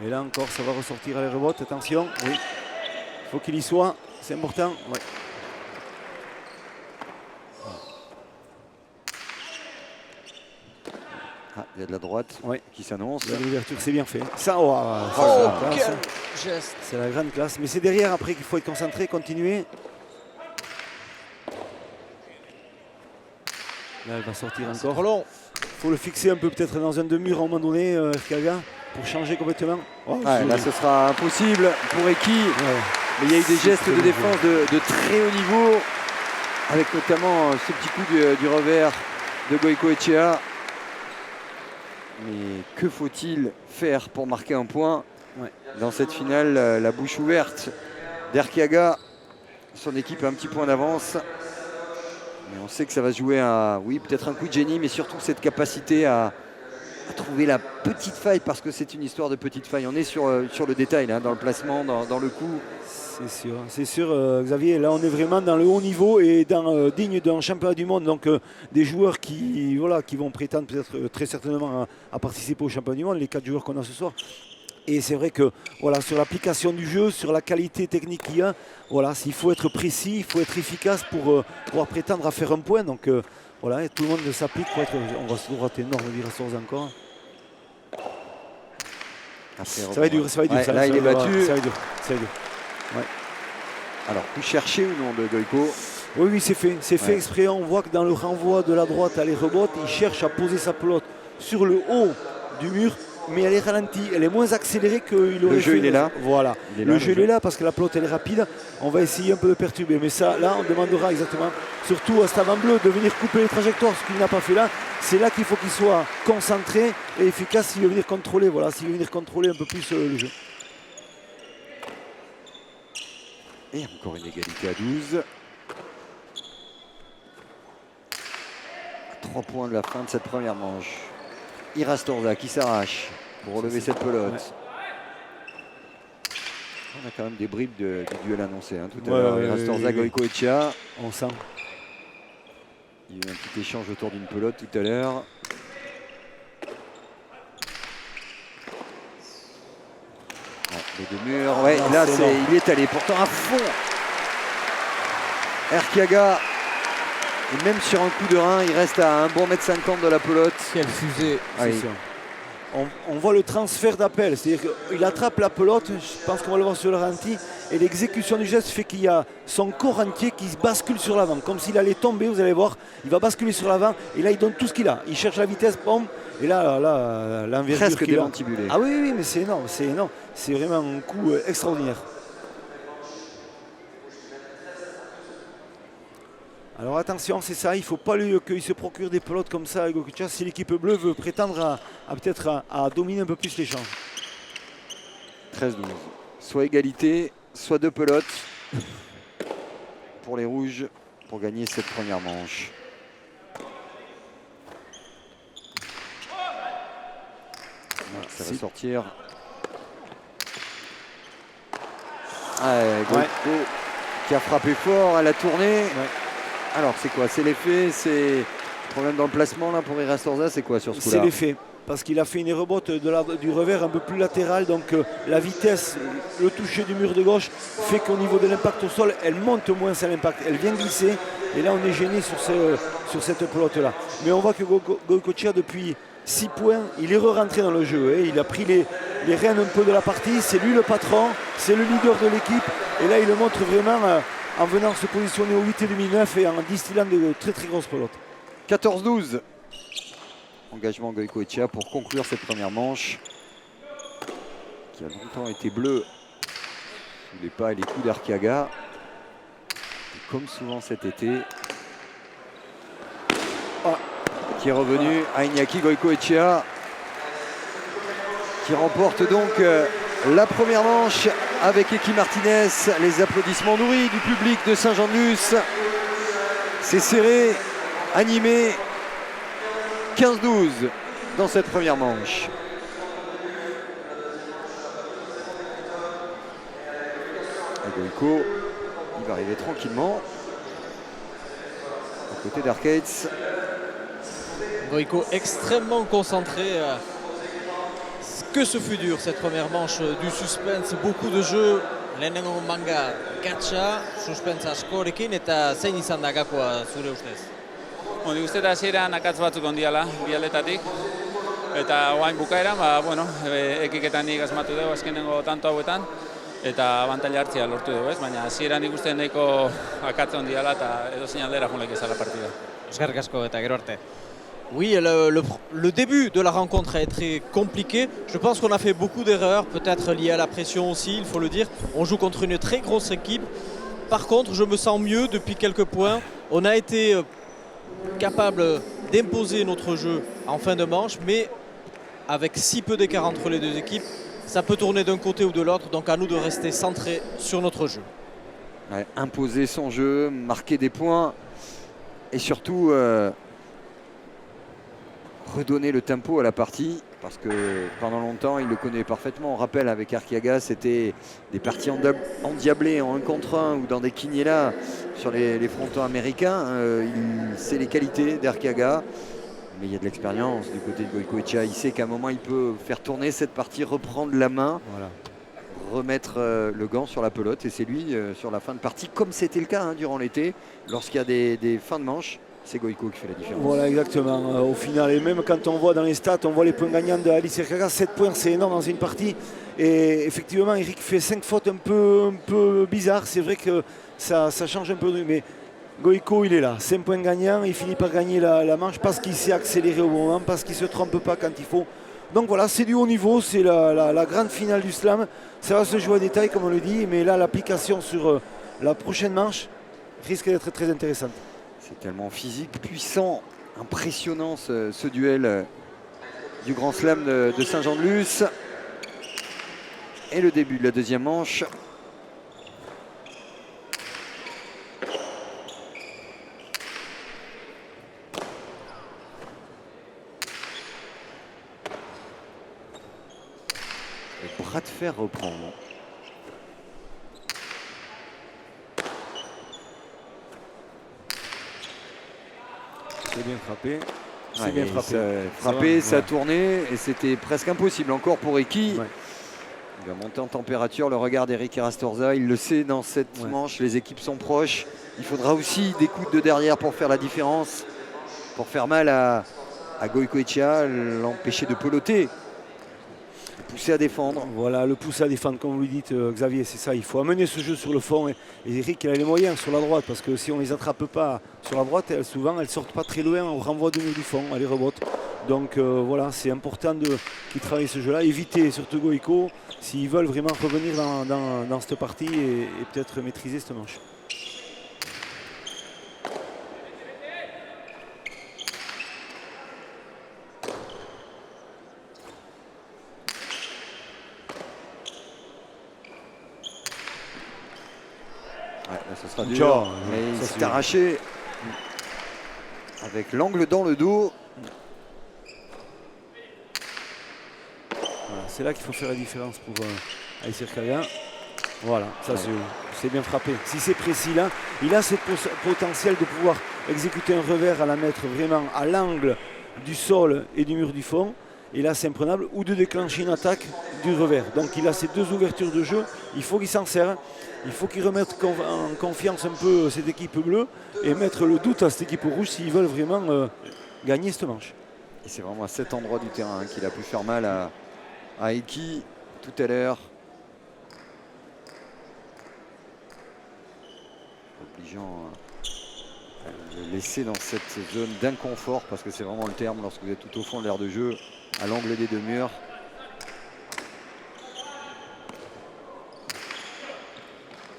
Et là encore, ça va ressortir à les rebottes. Attention, oui. Il faut qu'il y soit, c'est important. Ouais. Ah, il y a de la droite qui s'annonce. L'ouverture, c'est bien fait. Ça, quel geste! C'est la grande classe. Mais c'est derrière après qu'il faut être concentré, continuer. Là, elle va sortir encore. Trop long. Il faut le fixer un peu peut-être dans un demi-mur à un moment donné, Erkaga, pour changer complètement. Là, ce sera impossible pour Eki. Mais il y a eu des gestes de défense de très haut niveau, avec notamment ce petit coup du revers de Goicoechea. Mais que faut-il faire pour marquer un point dans cette finale? La bouche ouverte d'Erkaga. Son équipe a un petit point d'avance. Mais on sait que ça va se jouer à, peut-être un coup de génie, mais surtout cette capacité à trouver la petite faille, parce que c'est une histoire de petite faille. On est sur le détail, dans le placement, dans le coup. C'est sûr, Xavier. Là, on est vraiment dans le haut niveau et digne d'un championnat du monde. Donc, des joueurs qui vont prétendre peut-être très certainement à participer au championnat du monde, les 4 joueurs qu'on a ce soir. Et c'est vrai que sur l'application du jeu, sur la qualité technique qu'il y a, il faut être précis, il faut être efficace pour pouvoir prétendre à faire un point. Donc et tout le monde s'applique pour être. On va se droiter énorme d'Irasosa encore. Ça va être dur, ça va être dur. Là, il est battu. Ça va être dur. Alors, coup cherché ou non de Goico? Oui, c'est fait. C'est fait exprès. On voit que dans le renvoi de la droite à les rebottes, il cherche à poser sa pelote sur le haut du mur. Mais elle est ralentie, elle est moins accélérée qu'il aurait fait. Le jeu, il est là. Voilà. Le jeu, il est là parce que la pelote, elle est rapide. On va essayer un peu de perturber. Mais ça, là, on demandera exactement, surtout à Stavan Bleu, de venir couper les trajectoires, ce qu'il n'a pas fait là. C'est là qu'il faut qu'il soit concentré et efficace s'il veut venir contrôler. S'il veut venir contrôler un peu plus le jeu. Et encore une égalité à 12. À 3 points de la fin de cette première manche. Irastorza qui s'arrache pour relever cette pelote. On a quand même des bribes du duel annoncé tout à l'heure. Irastorza, Goicoechea. On sent. Il y a eu un petit échange autour d'une pelote tout à l'heure. Les deux murs. Là, il est allé pourtant à fond. Erkaga. Et même sur un coup de rein, il reste à un bon mètre 50 de la pelote. Quelle fusée. C'est ça. On voit le transfert d'appel, c'est-à-dire qu'il attrape la pelote, je pense qu'on va le voir sur le ralenti, et l'exécution du geste fait qu'il y a son corps entier qui se bascule sur l'avant, comme s'il allait tomber, vous allez voir, il va basculer sur l'avant, et là il donne tout ce qu'il a, il cherche la vitesse, boum, et là l'envergure Presque qu'il a. démantibulé. Ah oui, mais c'est énorme, c'est vraiment un coup extraordinaire. Alors attention, c'est ça, il ne faut pas qu'il se procure des pelotes comme ça avec Goicoechea si l'équipe bleue veut prétendre peut-être à dominer un peu plus l'échange. 13-12. Soit égalité, soit 2 pelotes pour les rouges pour gagner cette première manche. Ça va sortir. Goico qui a frappé fort, elle a tourné. Ouais. Alors c'est quoi? C'est l'effet? C'est problème dans le placement là pour Erastorza? C'est quoi sur ce coup-là? C'est l'effet, parce qu'il a fait une rebote du revers un peu plus latéral, donc la vitesse, le toucher du mur de gauche fait qu'au niveau de l'impact au sol, elle monte moins à l'impact, elle vient glisser, et là on est gêné sur cette pelote-là. Mais on voit que Goicoechea depuis 6 points, il est re-rentré dans le jeu, il a pris les rênes un peu de la partie, c'est lui le patron, c'est le leader de l'équipe, et là il le montre vraiment en venant se positionner au 8,5-9 et en distillant de très très grosses pelotes. 14-12. Engagement Goicoechea pour conclure cette première manche qui a longtemps été bleue sous les pas et les coups d'Archiaga. Comme souvent cet été, qui est revenu à Iñaki Goicoechea, qui remporte donc la première manche avec Eki Martinez. Les applaudissements nourris du public de Saint-Jean-de-Luz. C'est serré, animé. 15-12 dans cette première manche. Et Goico, il va arriver tranquillement à côté d'Arcades. Goico extrêmement concentré. Que ce fut dur cette première manche, du suspense, beaucoup de jeux. Lehenengo manga gatsa, suspense askorekin eta zein izan da gakoa zure ustez? Nik uste eta hasieran akatz batzuk ondiala bi aldetatik. Eta guain bukaeran, ekiketan nik asmatu dugu azkenengo tanto hauetan. Eta abantaila hartzea lortu dugu, ez? Baina hasieran nik uste nahiko akatz ondiala eta edozein aldera joan leke zala partida. Eskerrik asko eta gero arte. Oui, le début de la rencontre a été compliqué. Je pense qu'on a fait beaucoup d'erreurs, peut-être liées à la pression aussi, il faut le dire. On joue contre une très grosse équipe. Par contre, je me sens mieux depuis quelques points. On a été capable d'imposer notre jeu en fin de manche, mais avec si peu d'écart entre les deux équipes, ça peut tourner d'un côté ou de l'autre. Donc à nous de rester centrés sur notre jeu. Ouais, imposer son jeu, marquer des points et surtout redonner le tempo à la partie, parce que pendant longtemps il le connaît parfaitement. On rappelle avec Archiaga, c'était des parties endiablées en 1 contre 1 ou dans des quiniélas sur les frontons américains. Il sait les qualités d'Archiaga, mais il y a de l'expérience du côté de Goicoechea. Il sait qu'à un moment il peut faire tourner cette partie, reprendre la main, voilà, remettre le gant sur la pelote, et c'est lui sur la fin de partie, comme c'était le cas durant l'été, lorsqu'il y a des fins de manche. C'est Goico qui fait la différence. Voilà, exactement. Au final, et même quand on voit dans les stats, on voit les points gagnants de Alice Archiaga. 7 points, c'est énorme dans une partie. Et effectivement, Eric fait 5 fautes un peu bizarres. C'est vrai que ça change un peu. Mais Goico, il est là. 5 points gagnants. Il finit par gagner la manche parce qu'il s'est accéléré au bon moment, parce qu'il ne se trompe pas quand il faut. Donc voilà, c'est du haut niveau. C'est la grande finale du slam. Ça va se jouer à détail, comme on le dit. Mais là, l'application sur la prochaine manche risque d'être très intéressante. C'est tellement physique, puissant, impressionnant ce duel du Grand Slam de Saint-Jean-de-Luz. Et le début de la deuxième manche. Le bras de fer reprend. C'est bien frappé. C'est bien frappé. Ça a tourné et c'était presque impossible encore pour Eki. Ouais. Il va monter en température. Le regard d'Eric Erastorza, il le sait dans cette manche, les équipes sont proches. il faudra aussi des coups de derrière pour faire la différence, pour faire mal à Goicoechea, l'empêcher de peloter, le pousser à défendre. Voilà, le pousser à défendre, comme vous le dites, Xavier, c'est ça. Il faut amener ce jeu sur le fond. Et Eric, il a les moyens sur la droite, parce que si on ne les attrape pas sur la droite, souvent, elles ne sortent pas très loin au renvoi du mur du fond, elles rebottent. Donc voilà, c'est important qu'ils travaillent ce jeu-là. Éviter, surtout Goico, s'ils veulent vraiment revenir dans cette partie et peut-être maîtriser cette manche. Ouais, là, ce sera dur, mais il s'est arraché avec l'angle dans le dos. Voilà, c'est là qu'il faut faire la différence pour Aïssir Kaga. Voilà, ça c'est bien frappé. Si c'est précis là, il a ce potentiel de pouvoir exécuter un revers à la mettre vraiment à l'angle du sol et du mur du fond. Et là c'est imprenable, ou de déclencher une attaque du revers. Donc il a ces deux ouvertures de jeu, il faut qu'il s'en serve. Il faut qu'ils remettent en confiance un peu cette équipe bleue et mettre le doute à cette équipe rouge s'ils veulent vraiment gagner cette manche. Et c'est vraiment à cet endroit du terrain qu'il a pu faire mal à Eki tout à l'heure. Obligeant à le laisser dans cette zone d'inconfort, parce que c'est vraiment le terme lorsque vous êtes tout au fond de l'aire de jeu, à l'angle des deux murs.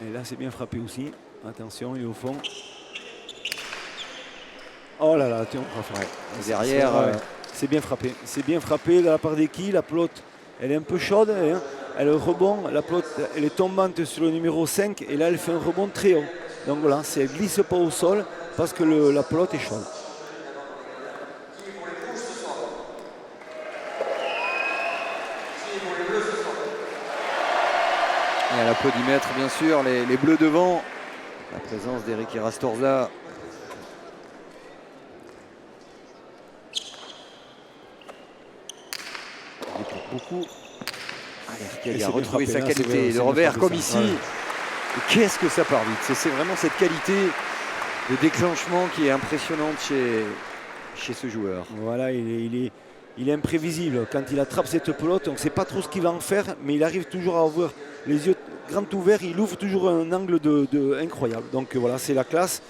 Et là c'est bien frappé aussi. Attention, il est au fond. Oh là là, tiens, on va faire. Ouais. Derrière, c'est bien frappé. C'est bien frappé de la part d'Eki. La pelote, elle est un peu chaude. Hein. Elle rebond. La pelote, elle est tombante sur le numéro 5. Et là, elle fait un rebond très haut. Donc voilà, elle ne glisse pas au sol parce que la pelote est chaude. Et à l'applaudimètre, bien sûr, les bleus devant. La présence d'Eric Rastorza. Et pour beaucoup, il a retrouvé sa qualité de revers comme ici. Ouais. Qu'est-ce que ça part vite. C'est vraiment cette qualité de déclenchement qui est impressionnante chez ce joueur. Voilà, il est imprévisible. Quand il attrape cette pelote, on ne sait pas trop ce qu'il va en faire, mais il arrive toujours à avoir les yeux grands ouverts. Il ouvre toujours un angle incroyable. Donc voilà, c'est la classe.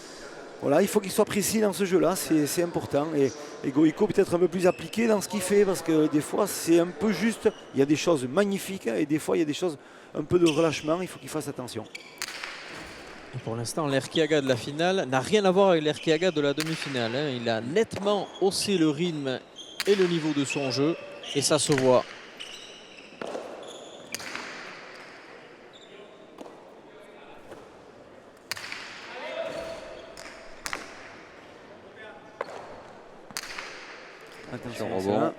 Voilà, il faut qu'il soit précis dans ce jeu-là, c'est important. Et Goico peut-être un peu plus appliqué dans ce qu'il fait, parce que des fois c'est un peu juste. Il y a des choses magnifiques et des fois il y a des choses un peu de relâchement. Il faut qu'il fasse attention. Et pour l'instant, l'Erkiaga de la finale n'a rien à voir avec l'Erkiaga de la demi-finale. Hein. Il a nettement haussé le rythme et le niveau de son jeu, et ça se voit. Attention, rebond.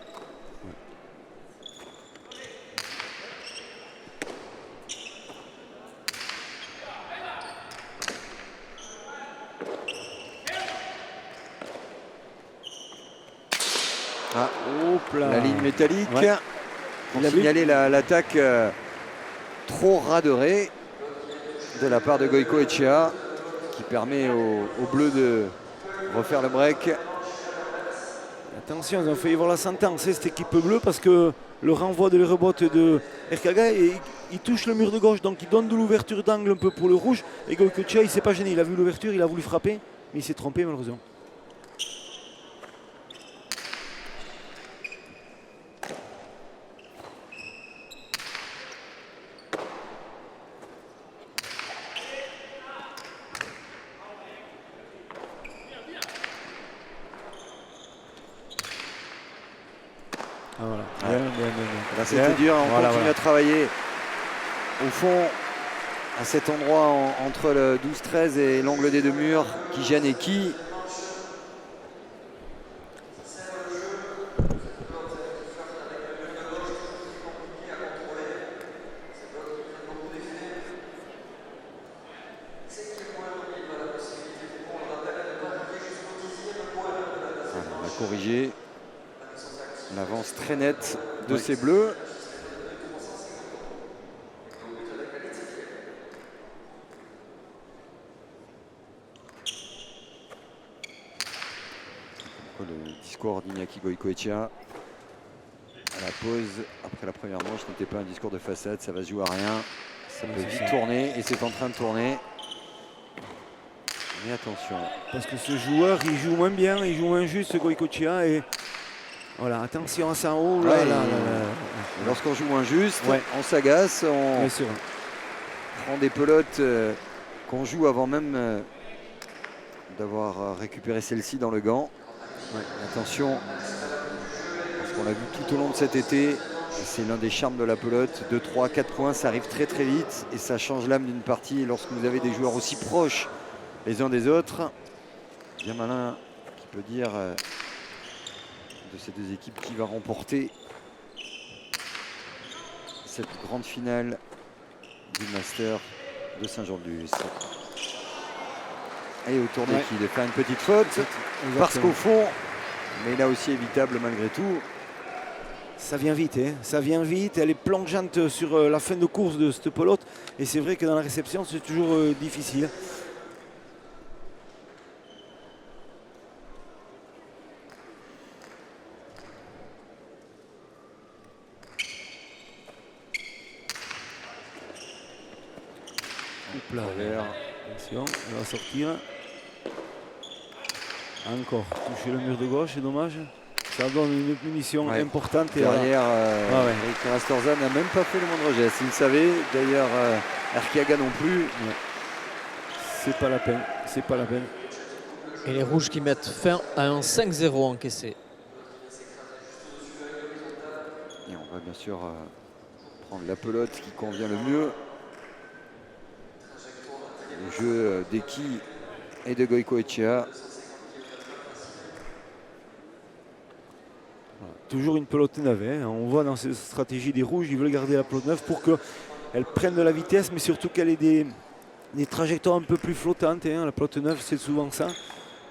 Ah, la ligne métallique. Ouais. Pour signaler l'attaque trop radeurée de la part de Goicoechea, qui permet aux Bleus de refaire le break. Attention, ils ont failli voir la sentence, cette équipe bleue, parce que le renvoi de les rebottes de Erkiaga, il touche le mur de gauche, donc il donne de l'ouverture d'angle un peu pour le rouge. Et Goicoechea, il ne s'est pas gêné, il a vu l'ouverture, il a voulu frapper, mais il s'est trompé malheureusement. Ah, voilà. Là c'était dur, on continue à travailler au fond à cet endroit entre le 12-13 et l'angle des deux murs qui gêne et qui. Voilà, on a corrigé. L'avance très nette de ces Bleus. Le discours d'Iñaki Goicoechea à la pause, après la première manche, n'était pas un discours de façade, ça va se jouer à rien. Ça peut vite tourner et c'est en train de tourner. Mais attention. Parce que ce joueur, il joue moins bien, il joue moins juste, Goicoechea. Et voilà, attention à ça. Oh là Ouais, là là là. Lorsqu'on joue moins juste, Ouais. on s'agace, on Bien sûr. prend des pelotes qu'on joue avant même d'avoir récupéré celle-ci dans le gant. Ouais, attention, parce qu'on l'a vu tout au long de cet été, c'est l'un des charmes de la pelote. 2, 3, 4 points, ça arrive très très vite et ça change l'âme d'une partie. Et lorsque vous avez des joueurs aussi proches les uns des autres, bien malin qui peut dire de ces deux équipes qui va remporter cette grande finale du Master de Saint-Jean-de-Luz. Et au tournée qui fait une petite faute, parce qu'au fond, mais là aussi évitable malgré tout. Ça vient vite, hein. Ça vient vite. Elle est plongeante sur la fin de course de cette pelote. Et c'est vrai que dans la réception, c'est toujours difficile. Là, attention, elle va sortir. Encore toucher le mur de gauche, c'est dommage. Ça donne une punition importante. Derrière, Eric Rastorza n'a même pas fait le moindre geste. Il le savait. D'ailleurs, Archiaga non plus. Ouais. C'est pas la peine. C'est pas la peine. Et les rouges qui mettent fin à un 5-0 encaissé. Et on va bien sûr prendre la pelote qui convient le mieux. Le jeu d'Eki et de Goicoechea. Toujours une pelote neuve. Hein. On voit dans cette stratégie des rouges, ils veulent garder la pelote neuve pour qu'elle prenne de la vitesse, mais surtout qu'elle ait des trajectoires un peu plus flottantes. Hein. La pelote neuve, c'est souvent ça.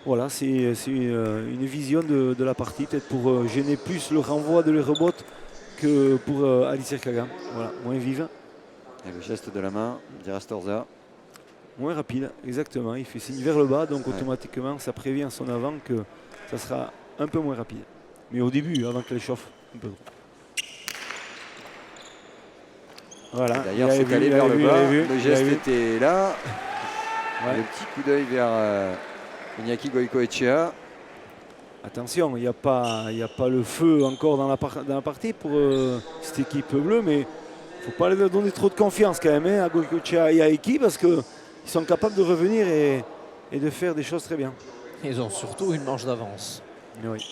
Voilà, c'est une vision de la partie, peut-être pour gêner plus le renvoi de les rebotes que pour Alice Serkaga. Voilà, moins vive. Et le geste de la main d'Irastorza. Moins rapide, exactement. Il fait signe vers le bas, donc automatiquement, ça prévient son avant que ça sera un peu moins rapide. Mais au début, avant qu'elle chauffe un peu. Voilà. D'ailleurs, c'est allé vers le bas. Le geste était là. Le petit coup d'œil vers Iñaki Goicoechea. Attention, il n'y a pas le feu encore dans la partie pour cette équipe bleue, mais il ne faut pas leur donner trop de confiance quand même à Goicoechea et à Eki, parce qu'ils sont capables de revenir et de faire des choses très bien. Ils ont surtout une manche d'avance. Oui.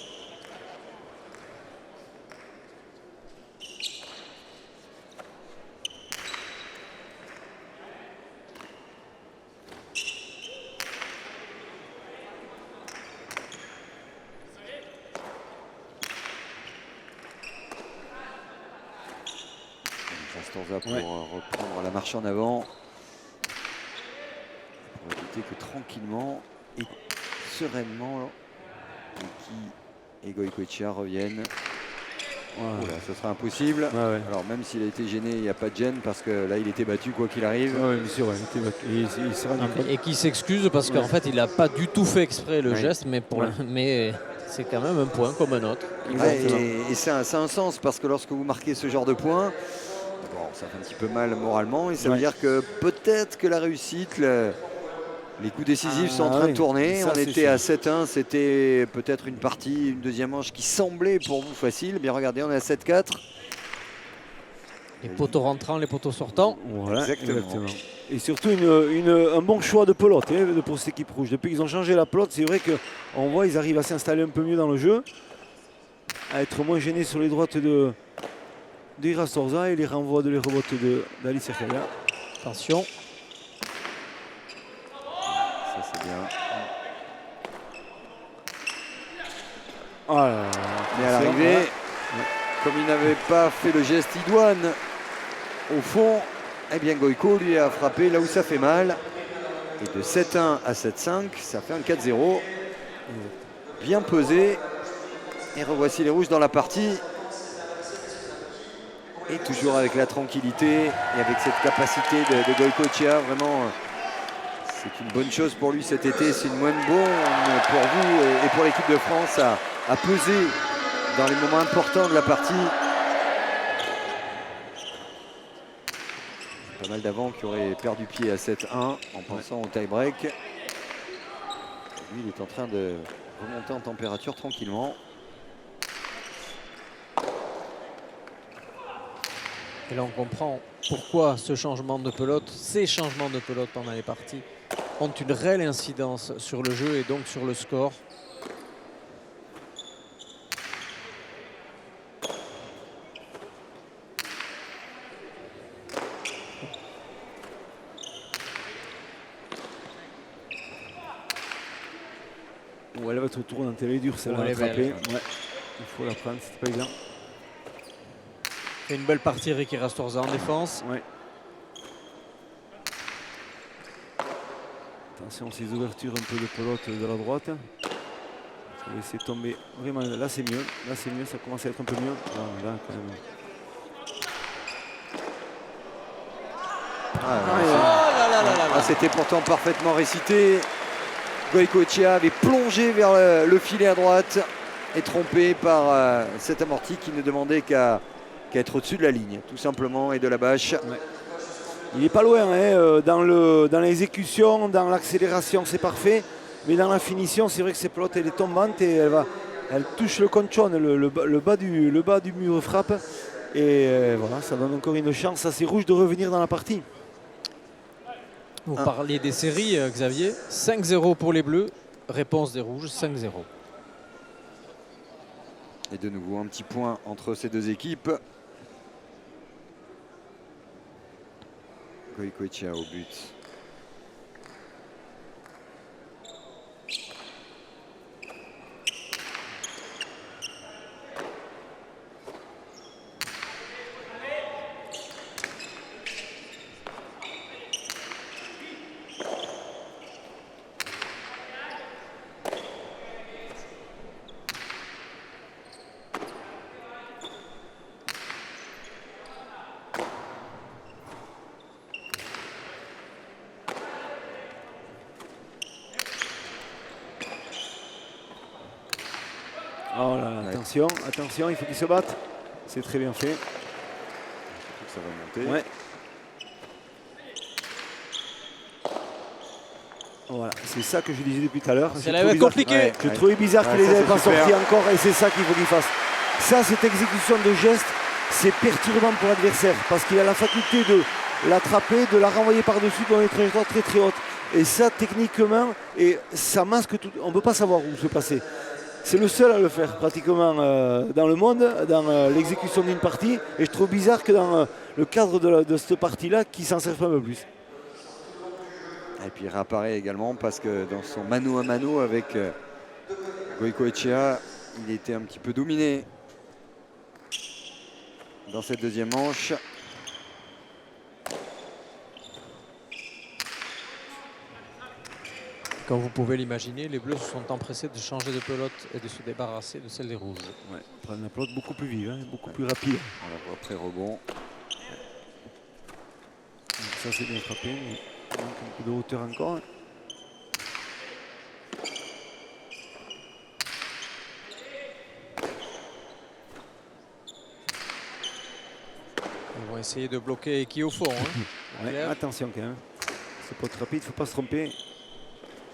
Rastorza pour reprendre la marche en avant. Pour éviter que tranquillement et sereinement Eki et Goicoechea reviennent. Voilà, ce sera impossible. Alors même s'il a été gêné, il n'y a pas de gêne parce que là il était battu quoi qu'il arrive. Oui, bien sûr, il sera et qui s'excuse parce qu'en fait il n'a pas du tout fait exprès le geste, mais, mais c'est quand même un point comme un autre. Et ça a un sens parce que lorsque vous marquez ce genre de points, bon, ça fait un petit peu mal moralement et ça veut dire que peut-être que la réussite, les coups décisifs sont en train de tourner. On était à 7-1, c'était peut-être une partie, une deuxième manche qui semblait pour vous facile. Bien regardez, on est à 7-4. Les poteaux rentrants, les poteaux sortants. Voilà, exactement. Et surtout un bon choix de pelote pour cette équipe rouge. Depuis qu'ils ont changé la pelote, c'est vrai qu'on voit qu'ils arrivent à s'installer un peu mieux dans le jeu, à être moins gênés sur les droites de Irastorza et les renvois de les rebotes d'Alice Serkaga. Attention. Ça c'est bien. Mais à l'arrivée, comme il n'avait pas fait le geste idoine, au fond, eh bien Goico lui a frappé là où ça fait mal. Et de 7-1 à 7-5, ça fait un 4-0. Bien pesé. Et revoici les rouges dans la partie. Et toujours avec la tranquillité et avec cette capacité de Goicoechea. Vraiment, C'est une bonne chose pour lui cet été, c'est une bonne pour vous et pour l'équipe de France à peser dans les moments importants de la partie. Pas mal d'avant qui aurait perdu pied à 7-1 en pensant au tie-break. Lui, il est en train de remonter en température tranquillement. Et là, on comprend pourquoi ce changement de pelote, ces changements de pelote pendant les parties ont une réelle incidence sur le jeu et donc sur le score. Oh, elle va être tournante, elle est dure celle-là à attraper. Ouais. Il faut la prendre, c'est pas évident. C'est une belle partie, Ricky Rastorza en défense. Ouais. Attention ces ouvertures un peu de pelote de la droite. On va laisser tomber. Vraiment, là c'est mieux. Là c'est mieux, ça commence à être un peu mieux. Là quand même. C'était pourtant parfaitement récité. Goycochea avait plongé vers le filet à droite et trompé par cet amorti qui ne demandait qu'à être au-dessus de la ligne, tout simplement, et de la bâche. Ouais. Il n'est pas loin hein, dans l'exécution, dans l'accélération, c'est parfait. Mais dans la finition, c'est vrai que cette pelote, elle est tombante et elle touche le conchon, le bas du mur frappe. Et voilà, ça donne encore une chance à ces rouges de revenir dans la partie. Vous parliez des séries, Xavier. 5-0 pour les bleus. Réponse des rouges, 5-0. Et de nouveau, un petit point entre ces deux équipes. Goycochea au but. Oh là, attention, attention, il faut qu'ils se battent. C'est très bien fait. Ça va monter. Ouais. Voilà, c'est ça que je disais depuis tout à l'heure. Ça va être compliqué. Je trouvais bizarre qu'ils les avaient pas sortis encore et c'est ça qu'il faut qu'ils fassent. Ça, cette exécution de geste, c'est perturbant pour l'adversaire parce qu'il a la faculté de l'attraper, de la renvoyer par-dessus dans une trajectoire très très haute. Et ça, techniquement, et ça masque tout. On ne peut pas savoir où se passer. C'est le seul à le faire pratiquement dans le monde, dans l'exécution d'une partie. Et je trouve bizarre que dans le cadre de cette partie-là, qu'il s'en serve pas un peu plus. Et puis il réapparaît également parce que dans son mano à mano avec Goycochea, il était un petit peu dominé dans cette deuxième manche. Comme vous pouvez l'imaginer, les bleus se sont empressés de changer de pelote et de se débarrasser de celle des rouges. Ouais, prendre la pelote beaucoup plus vive, hein, beaucoup plus rapide. On la voit après rebond. Donc ça c'est bien frappé, mais il manque un peu de hauteur encore. Ils vont essayer de bloquer Eki au fond. Hein. Ouais, attention quand même. C'est pas trop rapide, il ne faut pas se tromper.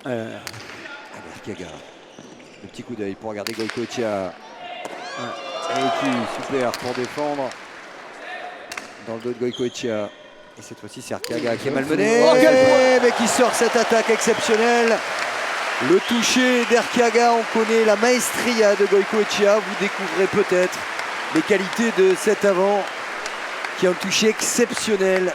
Allez, Arkiaga. Le petit coup d'œil pour regarder Goycochea. Eki, super pour défendre. Dans le dos de Goycochea. Et cette fois-ci, c'est Arkiaga qui est malmené. Mais qui sort cette attaque exceptionnelle. Le toucher d'Arkiaga, on connaît la maestria de Goycochea. Vous découvrez peut-être les qualités de cet avant qui a un toucher exceptionnel.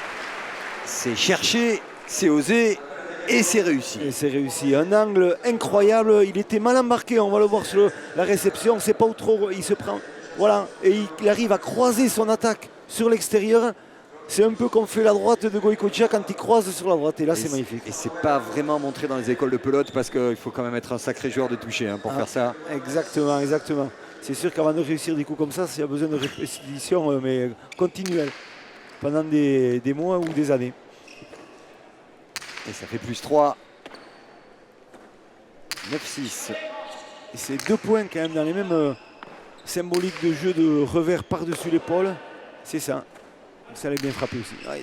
C'est cherché, c'est osé. Et c'est réussi. Et c'est réussi. Un angle incroyable. Il était mal embarqué. On va le voir sur la réception. C'est pas où trop il se prend. Voilà. Et il arrive à croiser son attaque sur l'extérieur. C'est un peu comme fait la droite de Goycochea quand il croise sur la droite. Et là, c'est magnifique. Et c'est pas vraiment montré dans les écoles de pelote parce qu'il faut quand même être un sacré joueur de toucher pour faire ça. Exactement, exactement. C'est sûr qu'avant de réussir des coups comme ça, il y a besoin de répétition, mais continuelle. Pendant des mois ou des années. Et ça fait +3 9-6. Et c'est 2 points quand même dans les mêmes symboliques de jeu de revers par-dessus l'épaule. C'est ça. Ça l'a bien frappé aussi. Ah,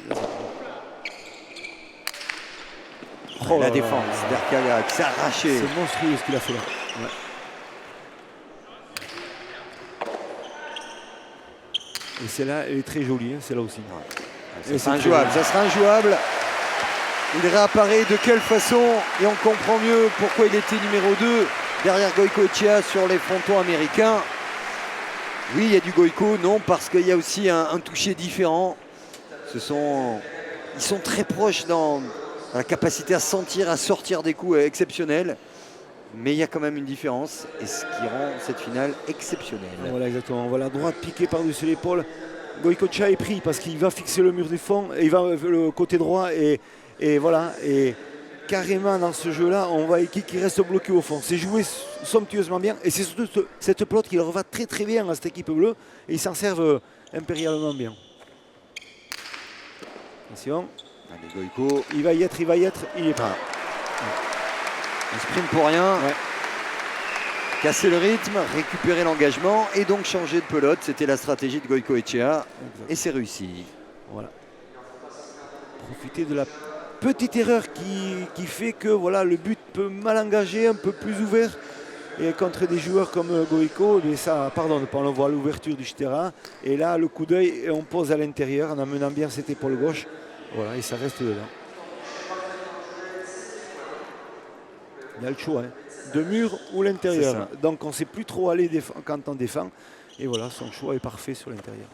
Oh la défense d'Erkaga qui s'est arraché. C'est monstrueux ce qu'il a fait là. Ouais. Et celle-là, elle est très jolie, hein, celle-là aussi. Ouais. Ça sera injouable, ça sera injouable. Il réapparaît de quelle façon et on comprend mieux pourquoi il était numéro 2 derrière Goicoechea sur les frontons américains. Oui, il y a du Goico, non, parce qu'il y a aussi un toucher différent. Ils sont très proches dans la capacité à sentir, à sortir des coups exceptionnels. Mais il y a quand même une différence et ce qui rend cette finale exceptionnelle. Voilà, exactement. Voilà, droite piquée par-dessus l'épaule. Goicoechea est pris parce qu'il va fixer le mur du fond, et il va le côté droit et voilà. Et carrément dans ce jeu-là, on voit Eki qui reste bloqué au fond. C'est joué somptueusement bien et c'est surtout cette pelote qui leur va très très bien à cette équipe bleue et ils s'en servent impérialement bien. Attention. Allez, Goico. Il va y être, il est pas. Il sprint pour rien. Ouais. Casser le rythme, récupérer l'engagement et donc changer de pelote. C'était la stratégie de Goicoechea et c'est réussi. Voilà. Profiter de la petite erreur qui fait que voilà, le but peut mal engager, un peu plus ouvert. Et contre des joueurs comme Goico, mais ça pardonne pas, on voit l'ouverture du terrain. Et là, le coup d'œil, et on pose à l'intérieur en amenant bien cette épaule gauche. Voilà, et ça reste dedans. Il a le choix, hein. De mur ou l'intérieur. Donc on ne sait plus trop aller quand on défend. Et voilà, son choix est parfait sur l'intérieur.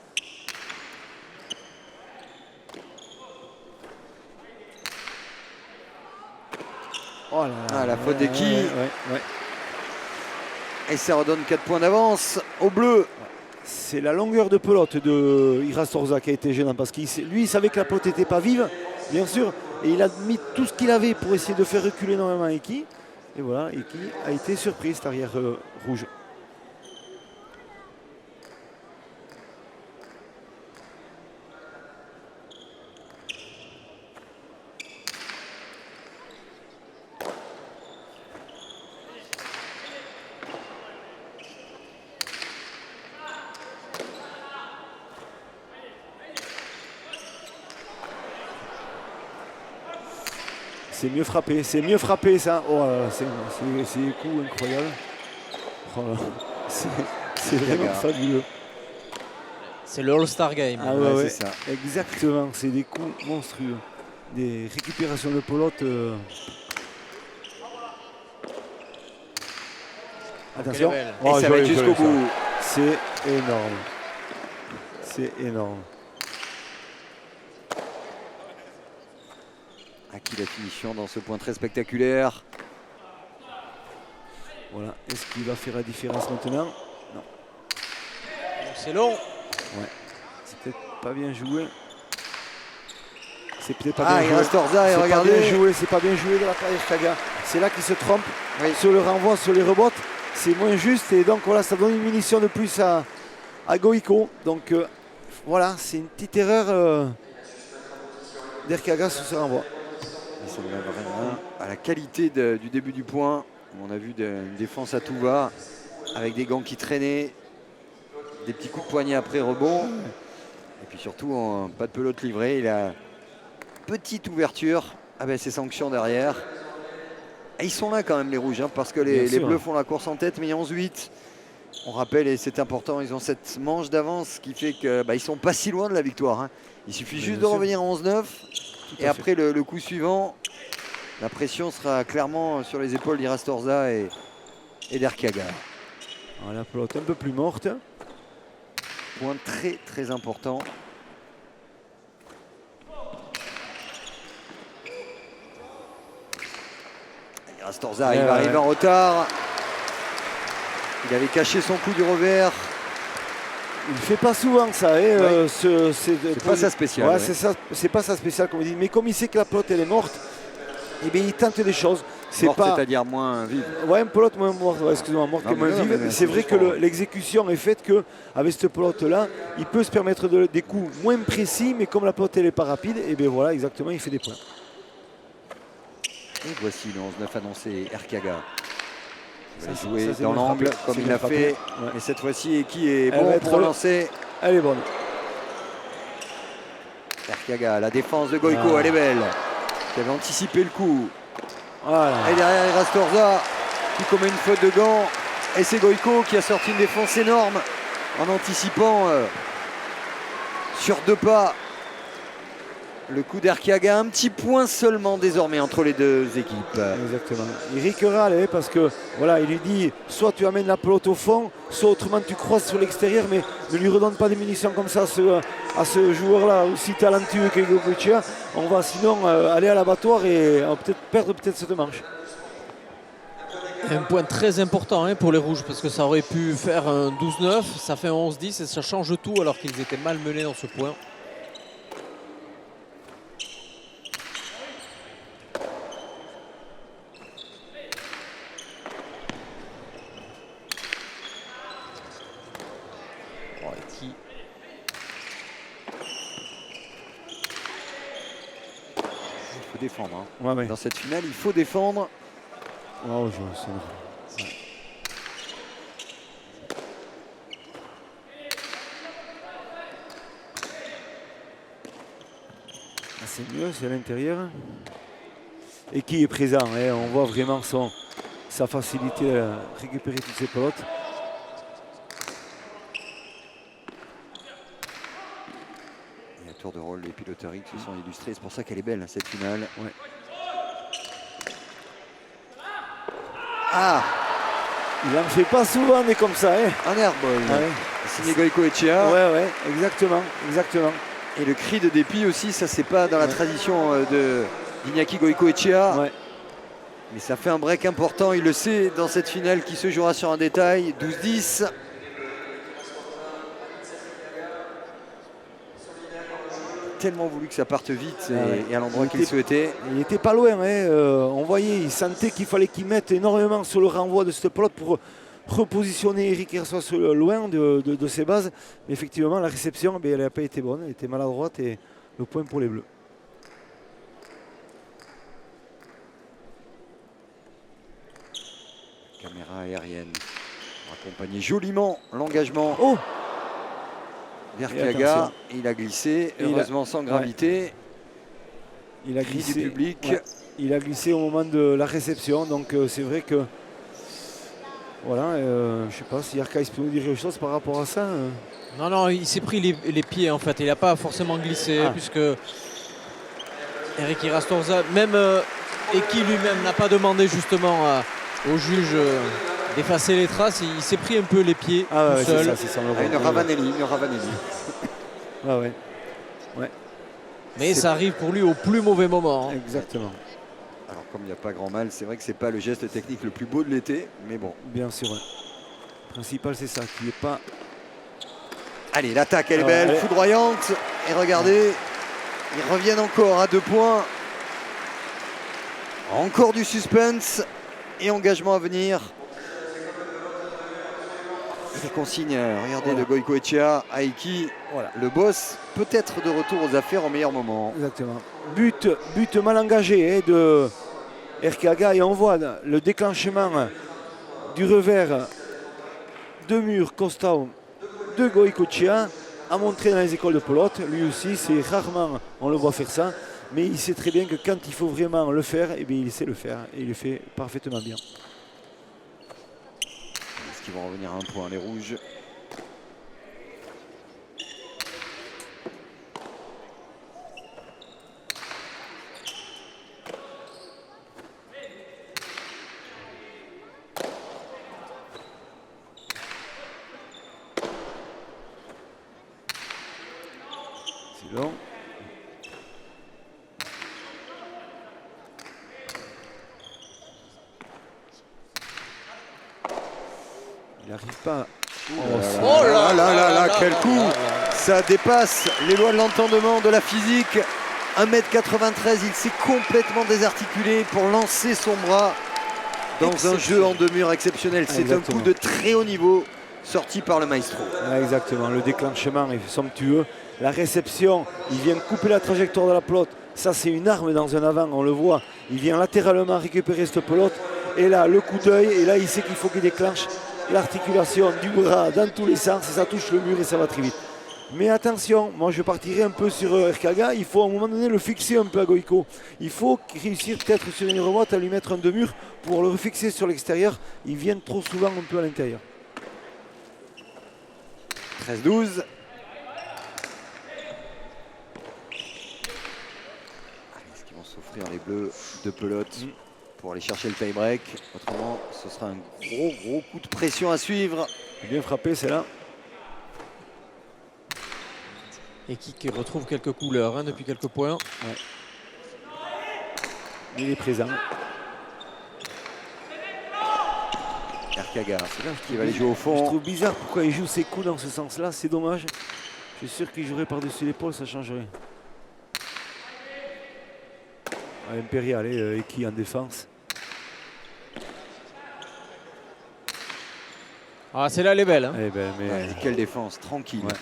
Oh là là, la faute d'Eki. Ouais. Et ça redonne 4 points d'avance au bleu. C'est la longueur de pelote de Irastorza qui a été gênant parce qu'il lui il savait que la pelote n'était pas vive, bien sûr, et il a mis tout ce qu'il avait pour essayer de faire reculer énormément Eki. Et voilà, Eki a été surpris, cet arrière rouge. C'est mieux frappé ça. Oh, c'est des coups incroyables. Oh, c'est vraiment fabuleux. C'est le All-Star Game. Ah ouais, c'est ça. Exactement, c'est des coups monstrueux. Des récupérations de pelote. Attention. Et ça va être jusqu'au bout. C'est énorme. C'est énorme. À qui la finition dans ce point très spectaculaire. Voilà. Est-ce qu'il va faire la différence maintenant? Non. C'est long. Ouais. C'est peut-être pas bien joué. C'est peut-être pas bien joué. Irastorza, et regardez. C'est pas bien joué de la part d'Erkaga. C'est là qu'il se trompe sur le renvoi, sur les rebotes. C'est moins juste et donc voilà, ça donne une munition de plus à Goico. Donc voilà, c'est une petite erreur d'Erkaga sur ce renvoi. Et ça va vraiment à la qualité du début du point. On a vu une défense à tout va, avec des gants qui traînaient, des petits coups de poignet après rebond. Et puis surtout, pas de pelote livrée. Il a petite ouverture. Ah ben c'est sanction derrière. Et ils sont là quand même les rouges, hein, parce que les bleus font la course en tête, mais 11-8. On rappelle, et c'est important, ils ont cette manche d'avance qui fait qu'ils ne sont pas si loin de la victoire. Hein. Il suffit juste de revenir à 11-9. Et après le coup suivant, la pression sera clairement sur les épaules d'Irastorza et d'Erkaga. La pelote un peu plus morte. Point très très important. Irastorza il va arriver en retard. Il avait caché son coup du revers. Il ne fait pas souvent ça. C'est pas sa spéciale. Ouais, c'est pas sa spéciale comme on dit. Mais comme il sait que la pelote elle est morte, eh bien, il tente des choses. C'est-à-dire moins vive. Ouais, une pelote moins morte, excusez-moi, morte que moins vive. Mais c'est vrai que l'exécution est faite qu'avec cette pelote-là, il peut se permettre des coups moins précis, mais comme la pelote elle n'est pas rapide, et bien voilà, exactement, il fait des points. Et voici le 11-9 annoncé, Erkaga. Il va Ça, jouer ça, c'est dans bien l'angle frappé. comme C'est il bien l'a frappé. fait. Ouais. Et cette fois-ci, qui est Elle va bon être pour le- lancer. Elle est bonne. Erkiaga, la défense de Goïko, Ah. elle est belle. Qui avait anticipé le coup. Voilà. Et derrière, Rastorza qui commet une faute de gant. Et c'est Goïko qui a sorti une défense énorme en anticipant sur 2 pas le coup d'Erkiaga. Un petit point seulement désormais entre les deux équipes. Exactement. Il riquera parce que voilà, il lui dit soit tu amènes la pelote au fond, soit autrement tu croises sur l'extérieur, mais ne lui redonne pas des munitions comme ça à ce joueur-là aussi talentueux que Goïko. On va sinon aller à l'abattoir et on va peut-être perdre cette manche. Un point très important hein, pour les rouges parce que ça aurait pu faire un 12-9, ça fait un 11-10 et ça change tout alors qu'ils étaient mal menés dans ce point. Bon, et qui... Il faut défendre. Hein. Ouais, ouais. Dans cette finale, il faut défendre. Oh, c'est- Ah, c'est mieux, c'est à l'intérieur. Et qui est présent, hein, on voit vraiment sa facilité à récupérer toutes ses pelotes. Et à tour de rôle, les piloteries qui se sont illustrées. C'est pour ça qu'elle est belle, cette finale. Ouais. Ah, Il n'en fait pas souvent des comme ça. Hein. un airball. Ah ouais. Signé Goïko Echea. Ouais, exactement, exactement. Et le cri de dépit aussi, ça c'est pas dans la tradition d'Iñaki Goïko Echea. Ouais. Mais ça fait un break important, il le sait, dans cette finale qui se jouera sur un détail. 12-10. Tellement voulu que ça parte vite et à l'endroit qu'il souhaitait. Il n'était pas loin, hein. On voyait, il sentait qu'il fallait qu'il mette énormément sur le renvoi de cette pelote pour repositionner Eric Hersois loin de ses bases. Mais effectivement, la réception, elle n'a pas été bonne, elle était maladroite et le point pour les Bleus. Caméra aérienne pour accompagner joliment l'engagement d'Erkiaga. Il a glissé, heureusement sans gravité. Il a Cri glissé du public. ouais. Il a glissé au moment de la réception, donc c'est vrai que voilà, je ne sais pas si Arcaïs peut nous dire quelque chose par rapport à ça. Non, il s'est pris les pieds en fait. Il n'a pas forcément glissé puisque Eric Rastorza, même Eki lui-même n'a pas demandé justement au juge d'effacer les traces. Il s'est pris un peu les pieds tout seul. Une Ravanelli. Ah ouais. Mais ça arrive pour lui au plus mauvais moment. Hein. Exactement. Alors comme il n'y a pas grand mal, c'est vrai que c'est pas le geste technique le plus beau de l'été, mais bon. Bien sûr. Le principal c'est ça, qui n'est pas... Allez, l'attaque elle est belle, foudroyante. Et regardez, ils reviennent encore à 2 points. Encore du suspense et engagement à venir. Et les consignes, regardez, de Goïko Echea, Aiki, le boss, peut-être de retour aux affaires au meilleur moment. Exactement. But mal engagé de Erkiaga et on voit le déclenchement du revers de mur constant de Goïko Echea à montrer dans les écoles de pelote. Lui aussi, c'est rarement on le voit faire ça, mais il sait très bien que quand il faut vraiment le faire, eh bien, il sait le faire et il le fait parfaitement bien. Est-ce qu'ils vont revenir à un point, les rouges? C'est long. Il n'arrive pas. Oh là là, quel coup! Ça dépasse les lois de l'entendement de la physique. 1m93, il s'est complètement désarticulé pour lancer son bras dans un jeu en 2 murs exceptionnel. C'est un coup de très haut niveau sorti par le maestro. Exactement, le déclenchement est somptueux. La réception, il vient couper la trajectoire de la pelote. Ça, c'est une arme dans un avant, on le voit. Il vient latéralement récupérer cette pelote Et là, le coup d'œil, et là, il sait qu'il faut qu'il déclenche l'articulation du bras dans tous les sens, et ça touche le mur et ça va très vite. Mais attention, moi je partirai un peu sur Erkaga, il faut à un moment donné le fixer un peu à Goïko. Il faut réussir peut-être sur une remote à lui mettre un deux-murs pour le refixer sur l'extérieur. Ils viennent trop souvent un peu à l'intérieur. 13-12. Est-ce qu'ils vont s'offrir les bleus de pelote pour aller chercher le tie-break? Autrement, ce sera un gros coup de pression à suivre. Bien frappé, c'est là. Et qui retrouve quelques couleurs depuis quelques points. Ouais. Il est présent. Erkaga qui va aller jouer au fond. Je trouve bizarre pourquoi il joue ses coups dans ce sens-là. C'est dommage. Je suis sûr qu'il jouerait par-dessus l'épaule, ça changerait. Impérial et qui en défense. Ah, c'est là, elle est belle. Hein. Eh ben, mais... Ouais, quelle défense, tranquille. Ouais.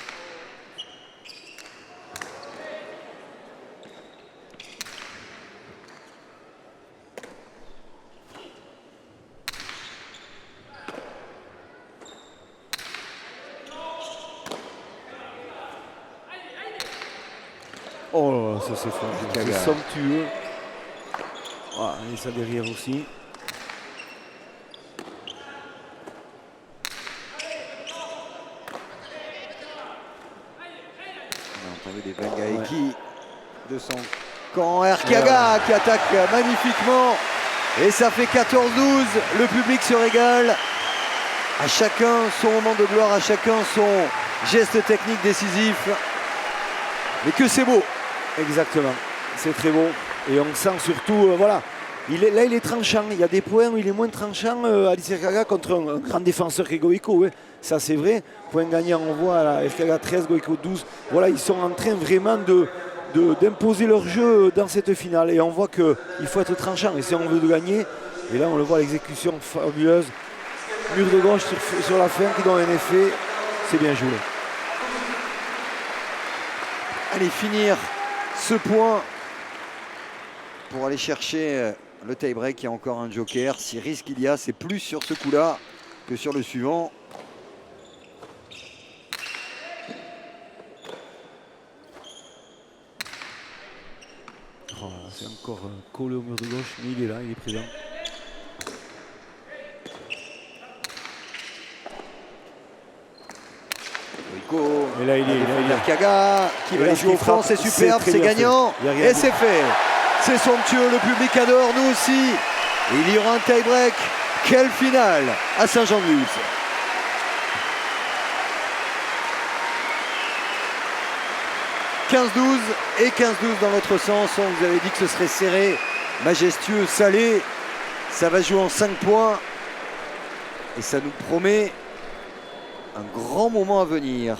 Oh, ça c'est fort. C'est somptueux. Ah, et ça derrière aussi. On a entendu des Bengaeki de son camp. Erkaga qui attaque magnifiquement. Et ça fait 14-12. Le public se régale. À chacun son moment de gloire, à chacun son geste technique décisif. Mais que c'est beau. Exactement, c'est très beau. Et on sent surtout, voilà, il est tranchant. Il y a des points où il est moins tranchant, Alice Erkaga, contre un grand défenseur qui est Goïko. Ouais. Ça, c'est vrai. Point gagnant, on voit là, Erkaga 13, Goïko 12. Voilà, ils sont en train vraiment d'imposer leur jeu dans cette finale. Et on voit qu'il faut être tranchant. Et si on veut gagner, et là, on le voit, l'exécution fabuleuse. Mur de gauche sur la fin qui donne un effet. C'est bien joué. Allez, finir ce point pour aller chercher le tie-break. Il y a encore un joker. Si risque il y a, c'est plus sur ce coup-là que sur le suivant. Oh, c'est encore collé au mur de gauche, mais il est là, il est présent. Et là, il est. Erkaga qui va aller jouer au fond, c'est superbe, c'est gagnant. Et c'est fait. C'est somptueux, le public adore, nous aussi. Et il y aura un tie-break. Quelle finale à Saint-Jean-de-Luz. « 15-12 et 15-12 dans l'autre sens. On vous avait dit que ce serait serré, majestueux, salé. Ça va jouer en 5 points. Et ça nous promet un grand moment à venir.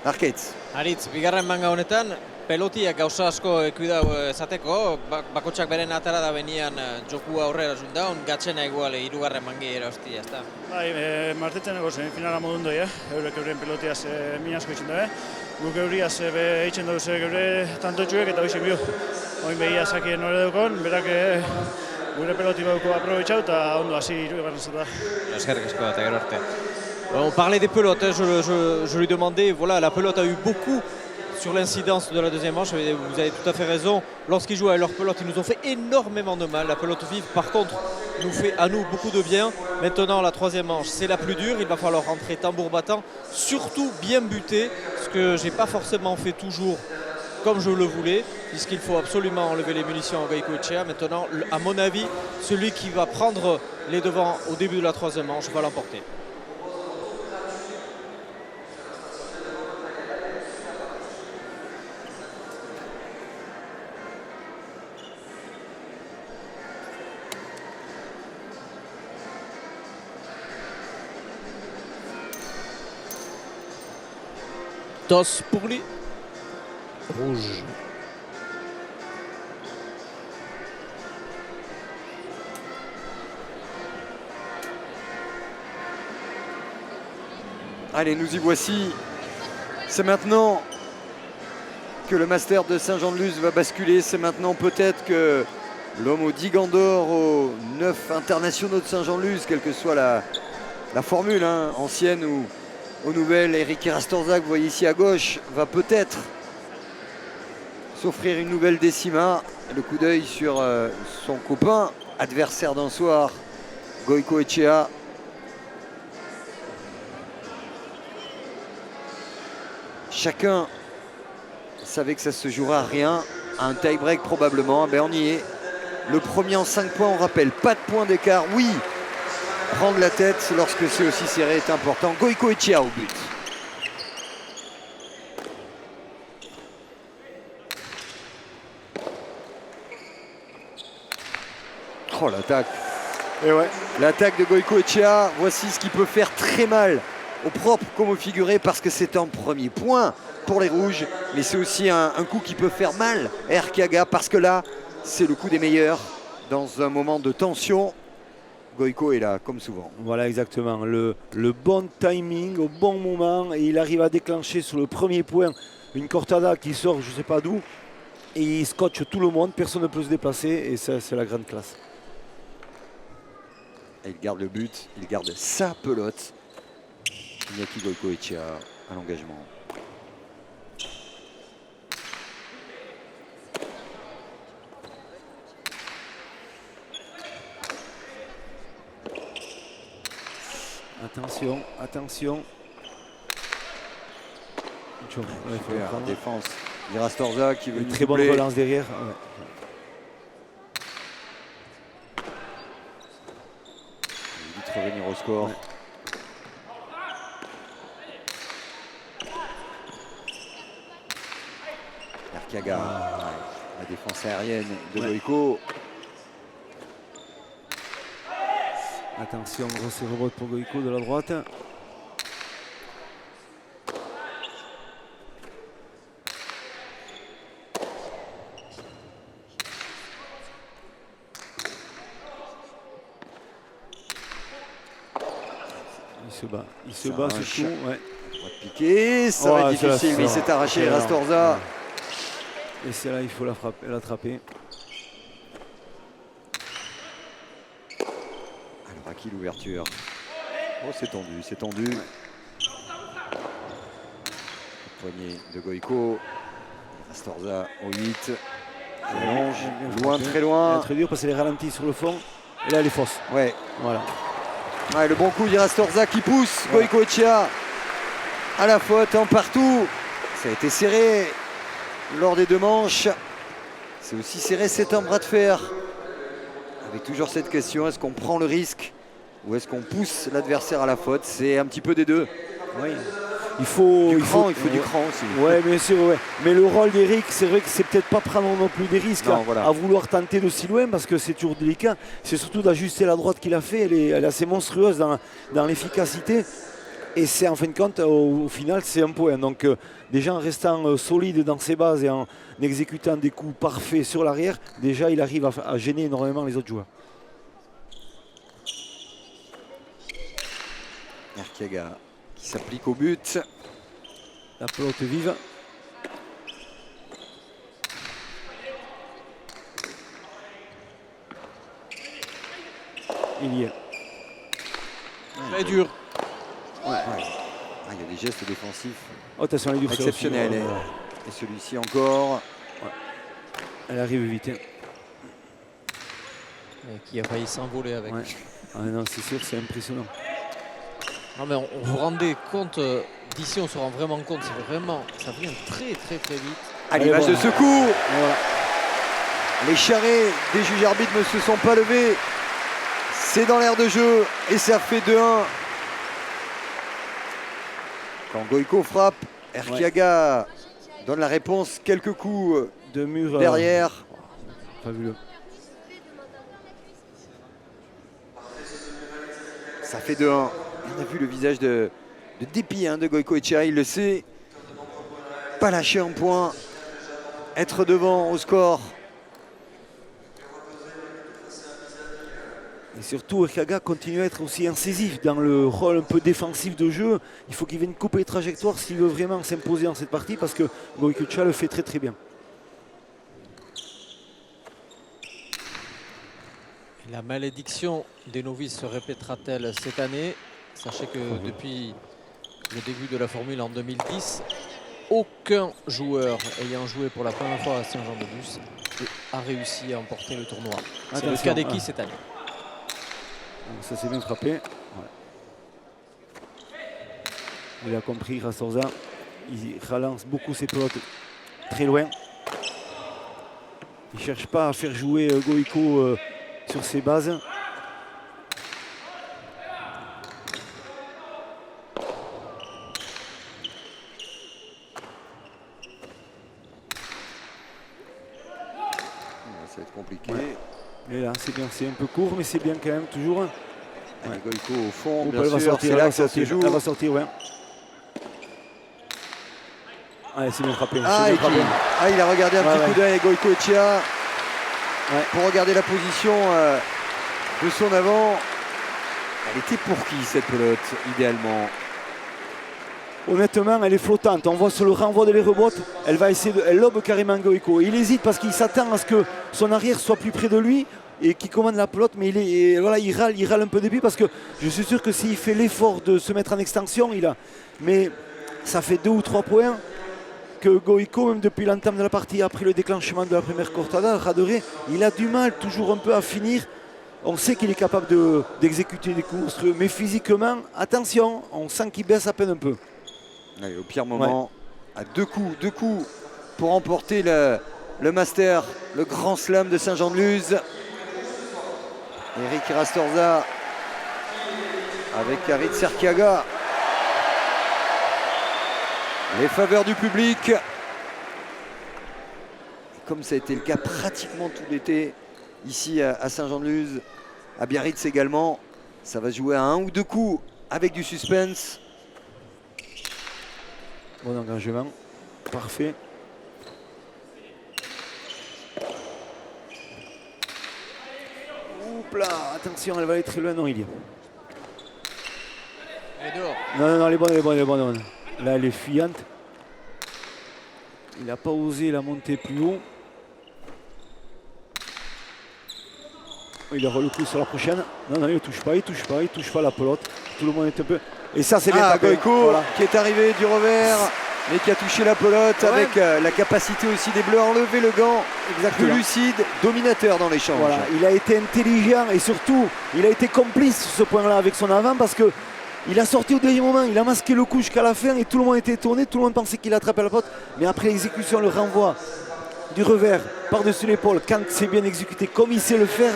Arquetz. Aritz, bigarren manga honetan, pelotiak gauza asko ekuidau esateko, bakotxak beren atara da benian jokua aurrera jundaun, gatzena igual hirugarren mangi erostia, ezta? Bai, martetzeneko semifinala modun doi, eurek euren pelotiaz min asko itxen dabe. Guk euriaz eitzen dugu geure tantotxuek eta hoxen bio. Oin behia zakien nore dukon, berak gure pelotiko dugu aprobetxau eta ondo hasi hirugarren zata. Eskerrik asko eta gero arte. On parlait des pelotes, je lui demandais, voilà, la pelote a eu beaucoup sur l'incidence de la deuxième manche, vous avez tout à fait raison, lorsqu'ils jouent avec leur pelote, ils nous ont fait énormément de mal, la pelote vive par contre nous fait à nous beaucoup de bien. Maintenant la troisième manche, c'est la plus dure, il va falloir rentrer tambour battant, surtout bien buter, ce que j'ai pas forcément fait toujours comme je le voulais, puisqu'il faut absolument enlever les munitions à Goicoechea. Maintenant, à mon avis, celui qui va prendre les devants au début de la troisième manche va l'emporter. Toss pour lui. Rouge. Allez, nous y voici. C'est maintenant que le Master de Saint-Jean-de-Luz va basculer. C'est maintenant peut-être que L'homme aux 10 gants d'or, aux 9 internationaux de Saint-Jean-de-Luz, quelle que soit la formule, hein, ancienne ou aux nouvelles. Eric Rastorza, que vous voyez ici à gauche, va peut-être s'offrir une nouvelle décima. Le coup d'œil sur son copain, adversaire d'un soir, Goico Echea. Chacun savait que ça se jouera à rien, à un tie-break probablement. Ben on y est. Le premier en 5 points, on rappelle, pas de point d'écart. Oui, prendre la tête lorsque c'est aussi serré est important. Goico Echea au but. Oh, l'attaque. Et ouais. L'attaque de Goico Echea, voici ce qui peut faire très mal au propre comme au figuré, parce que c'est un premier point pour les rouges, mais c'est aussi un coup qui peut faire mal à Arqueaga, parce que là, c'est le coup des meilleurs. Dans un moment de tension, Goico est là, comme souvent. Voilà, exactement. Le bon timing, au bon moment, et il arrive à déclencher sur le premier point une cortada qui sort je ne sais pas d'où, et il scotche tout le monde, personne ne peut se déplacer, et ça, c'est la grande classe. Et il garde le but, il garde sa pelote. Iñaki Goico Echea à l'engagement. Attention, attention. Ouais, Super défense. Rastorza qui veut une très bonne relance derrière. Ouais. Il vite revenir au score. Ouais. Arqueaga, la défense aérienne de Goico. Attention, grosse rebote pour Goico de la droite. Il se bat surtout. Ouais. Piqué, ça va être difficile, mais il s'est arraché Rastorza. Ouais. Et c'est là, il faut l'attraper. Alors à qui l'ouverture? Oh, c'est tendu, c'est tendu. Poignet de Goico. Rastorza au 8. Loin, très loin. Très dur parce qu'elle est ralentie sur le fond. Et là, elle est fausse. Ouais. Voilà. Ouais, le bon coup d'Irastorza qui pousse Goico Echea à la faute en partout. Ça a été serré lors des deux manches. C'est aussi serré, c'est un bras de fer. Avec toujours cette question, est-ce qu'on prend le risque ou est-ce qu'on pousse l'adversaire à la faute? C'est un petit peu des deux. Oui. Il faut du cran aussi. Ouais, bien sûr, ouais. Mais le rôle d'Eric, c'est vrai que c'est peut-être pas prendre non plus des risques à vouloir tenter de si loin, parce que c'est toujours délicat. C'est surtout d'ajuster la droite qu'il a fait. Elle est assez monstrueuse dans l'efficacité. Et c'est en fin de compte, au final, c'est un point. Donc déjà en restant solide dans ses bases et en exécutant des coups parfaits sur l'arrière, déjà il arrive à gêner énormément les autres joueurs. Arqueaga qui s'applique au but. La pelote vive. Il y est. Très dur. Ouais. Ah, il y a des gestes défensifs exceptionnels. Et celui-ci encore. Ouais. Elle arrive vite. Et qui a failli s'envoler avec. Ouais. Ah non, c'est sûr, c'est impressionnant. Non mais on vous rendez compte, d'ici on se rend vraiment compte, c'est vraiment, ça vient très vite. À l'image de ce coup, les charrets des juges arbitres ne se sont pas levés. C'est dans l'air de jeu et ça fait 2-1. Quand Goico frappe, Arqueaga donne la réponse, quelques coups de mur derrière. Fabuleux. Ça fait 2-1. On a vu le visage de dépit de Goico Echea, il le sait. Pas lâcher un point, être devant au score. Et surtout, Arqueaga continue à être aussi incisif dans le rôle un peu défensif de jeu. Il faut qu'il vienne couper les trajectoires s'il veut vraiment s'imposer dans cette partie, parce que Goico Echea le fait très bien. La malédiction des novices se répétera-t-elle cette année? Sachez que depuis le début de la formule en 2010, aucun joueur ayant joué pour la première fois à Saint-Jean-de-Luz a réussi à emporter le tournoi. C'est le cas d'Eki cette année. Ça s'est bien frappé. Ouais. Il a compris, Rastorza. Il relance beaucoup ses pelotes très loin. Il ne cherche pas à faire jouer Goïko sur ses bases. Ça va être compliqué. Ouais. Mais là, c'est bien, c'est un peu court, mais c'est bien quand même, toujours. Ouais. Goïko au fond, bien elle va sûr, sortir, c'est là que ça se joue. Elle va sortir, ouais. Allez, c'est bien frappé. Ah, bien frappé. Il a regardé un petit coup d'œil à Goïko Echea pour regarder la position de son avant. Elle était pour qui cette pelote, idéalement? Honnêtement, elle est flottante. On voit sur le renvoi de les rebottes, elle va essayer elle lobe carrément Goïko. Il hésite parce qu'il s'attend à ce que son arrière soit plus près de lui et qu'il commande la pelote, mais il râle un peu depuis parce que je suis sûr que s'il fait l'effort de se mettre en extension, mais ça fait 2 ou 3 points que Goïko, même depuis l'entame de la partie, après le déclenchement de la première cortada, Radoré, il a du mal toujours un peu à finir. On sait qu'il est capable d'exécuter des coups monstrueux, mais physiquement, attention, on sent qu'il baisse à peine un peu. Allez, au pire moment, à 2 coups pour remporter le Master, le Grand Slam de Saint-Jean-de-Luz. Eric Rastorza avec Harit Serkiaga. Les faveurs du public. Et comme ça a été le cas pratiquement tout l'été ici à Saint-Jean-de-Luz, à Biarritz également, ça va jouer à 1 ou 2 coups avec du suspense. Bon engagement, parfait. Oups là, attention, elle va aller très loin, non, il y est. Elle est dehors. Non, elle est bonne. Là, elle est fuyante. Il n'a pas osé la monter plus haut. Il aura le coup sur la prochaine. Non, il ne touche pas la pelote. Tout le monde est un peu... Et ça, c'est bien tapé. Goïko qui est arrivé du revers, mais qui a touché la pelote avec la capacité aussi des Bleus à enlever le gant. Exactement. Plus lucide, dominateur dans l'échange. Voilà, il a été intelligent et surtout, il a été complice sur ce point-là avec son avant parce que il a sorti au dernier moment, il a masqué le coup jusqu'à la fin et tout le monde était étonné, tout le monde pensait qu'il attrapait la pelote. Mais après l'exécution, le renvoi du revers par-dessus l'épaule, quand c'est bien exécuté comme il sait le faire,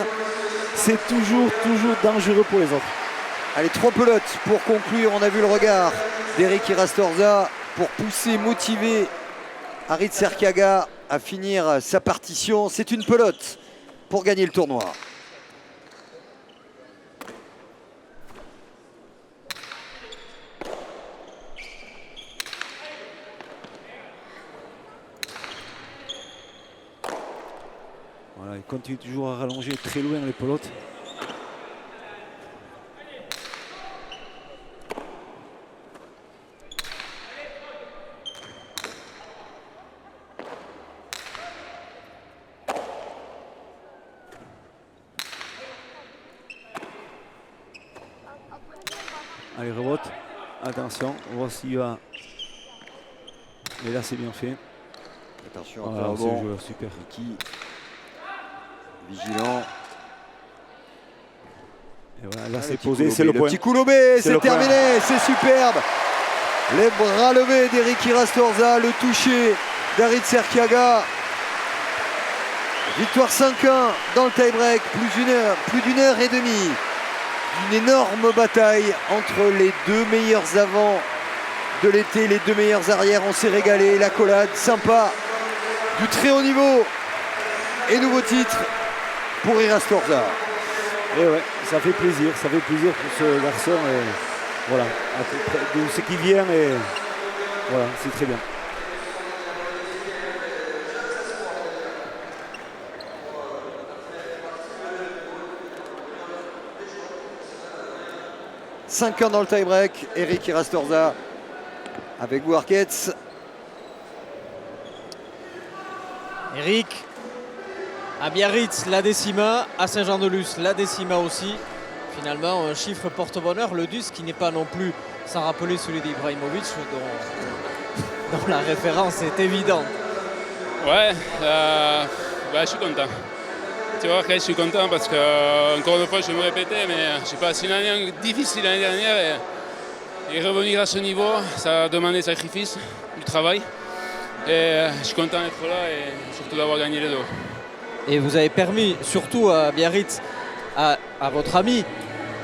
c'est toujours dangereux pour les autres. Allez, 3 pelotes pour conclure. On a vu le regard d'Eric Rastorza pour pousser, motiver Harit Serkiaga à finir sa partition. C'est une pelote pour gagner le tournoi. Voilà, il continue toujours à rallonger très loin les pelotes. Allez, rebote. Attention, on voit s'il va. Et là, c'est bien fait. Attention, voilà, c'est le joueur, super. Qui vigilant. Et voilà, là, c'est posé, c'est le point. Petit coup lobé, c'est terminé, c'est superbe. Les bras levés d'Eric Rastorza, le toucher d'Harit Serkiaga. Victoire 5-1 dans le tie-break, plus d'une heure et demie. Une énorme bataille entre les 2 meilleurs avants de l'été, les 2 meilleurs arrières. On s'est régalé, l'accolade sympa, du très haut niveau et nouveau titre pour Rastorza. Et ouais, ça fait plaisir pour ce garçon. Et voilà, de ce qui vient et voilà, c'est très bien. « 5-1 dans le tie-break, Eric Rastorza avec vous Arquette. Eric, À Biarritz, la décima. À Saint-Jean-de-Luz, la décima aussi. Finalement, un chiffre porte-bonheur. Le DUS qui n'est pas non plus, sans rappeler celui d'Ibrahimovic, dont la référence est évidente. Ouais, je suis content. Tu vois que je suis content parce que, encore une fois, je vais me répéter, mais je sais pas, c'est une année difficile l'année dernière et revenir à ce niveau, ça a demandé des sacrifices, du travail. Et je suis content d'être là et surtout d'avoir gagné les deux. Et vous avez permis, surtout à Biarritz, à votre ami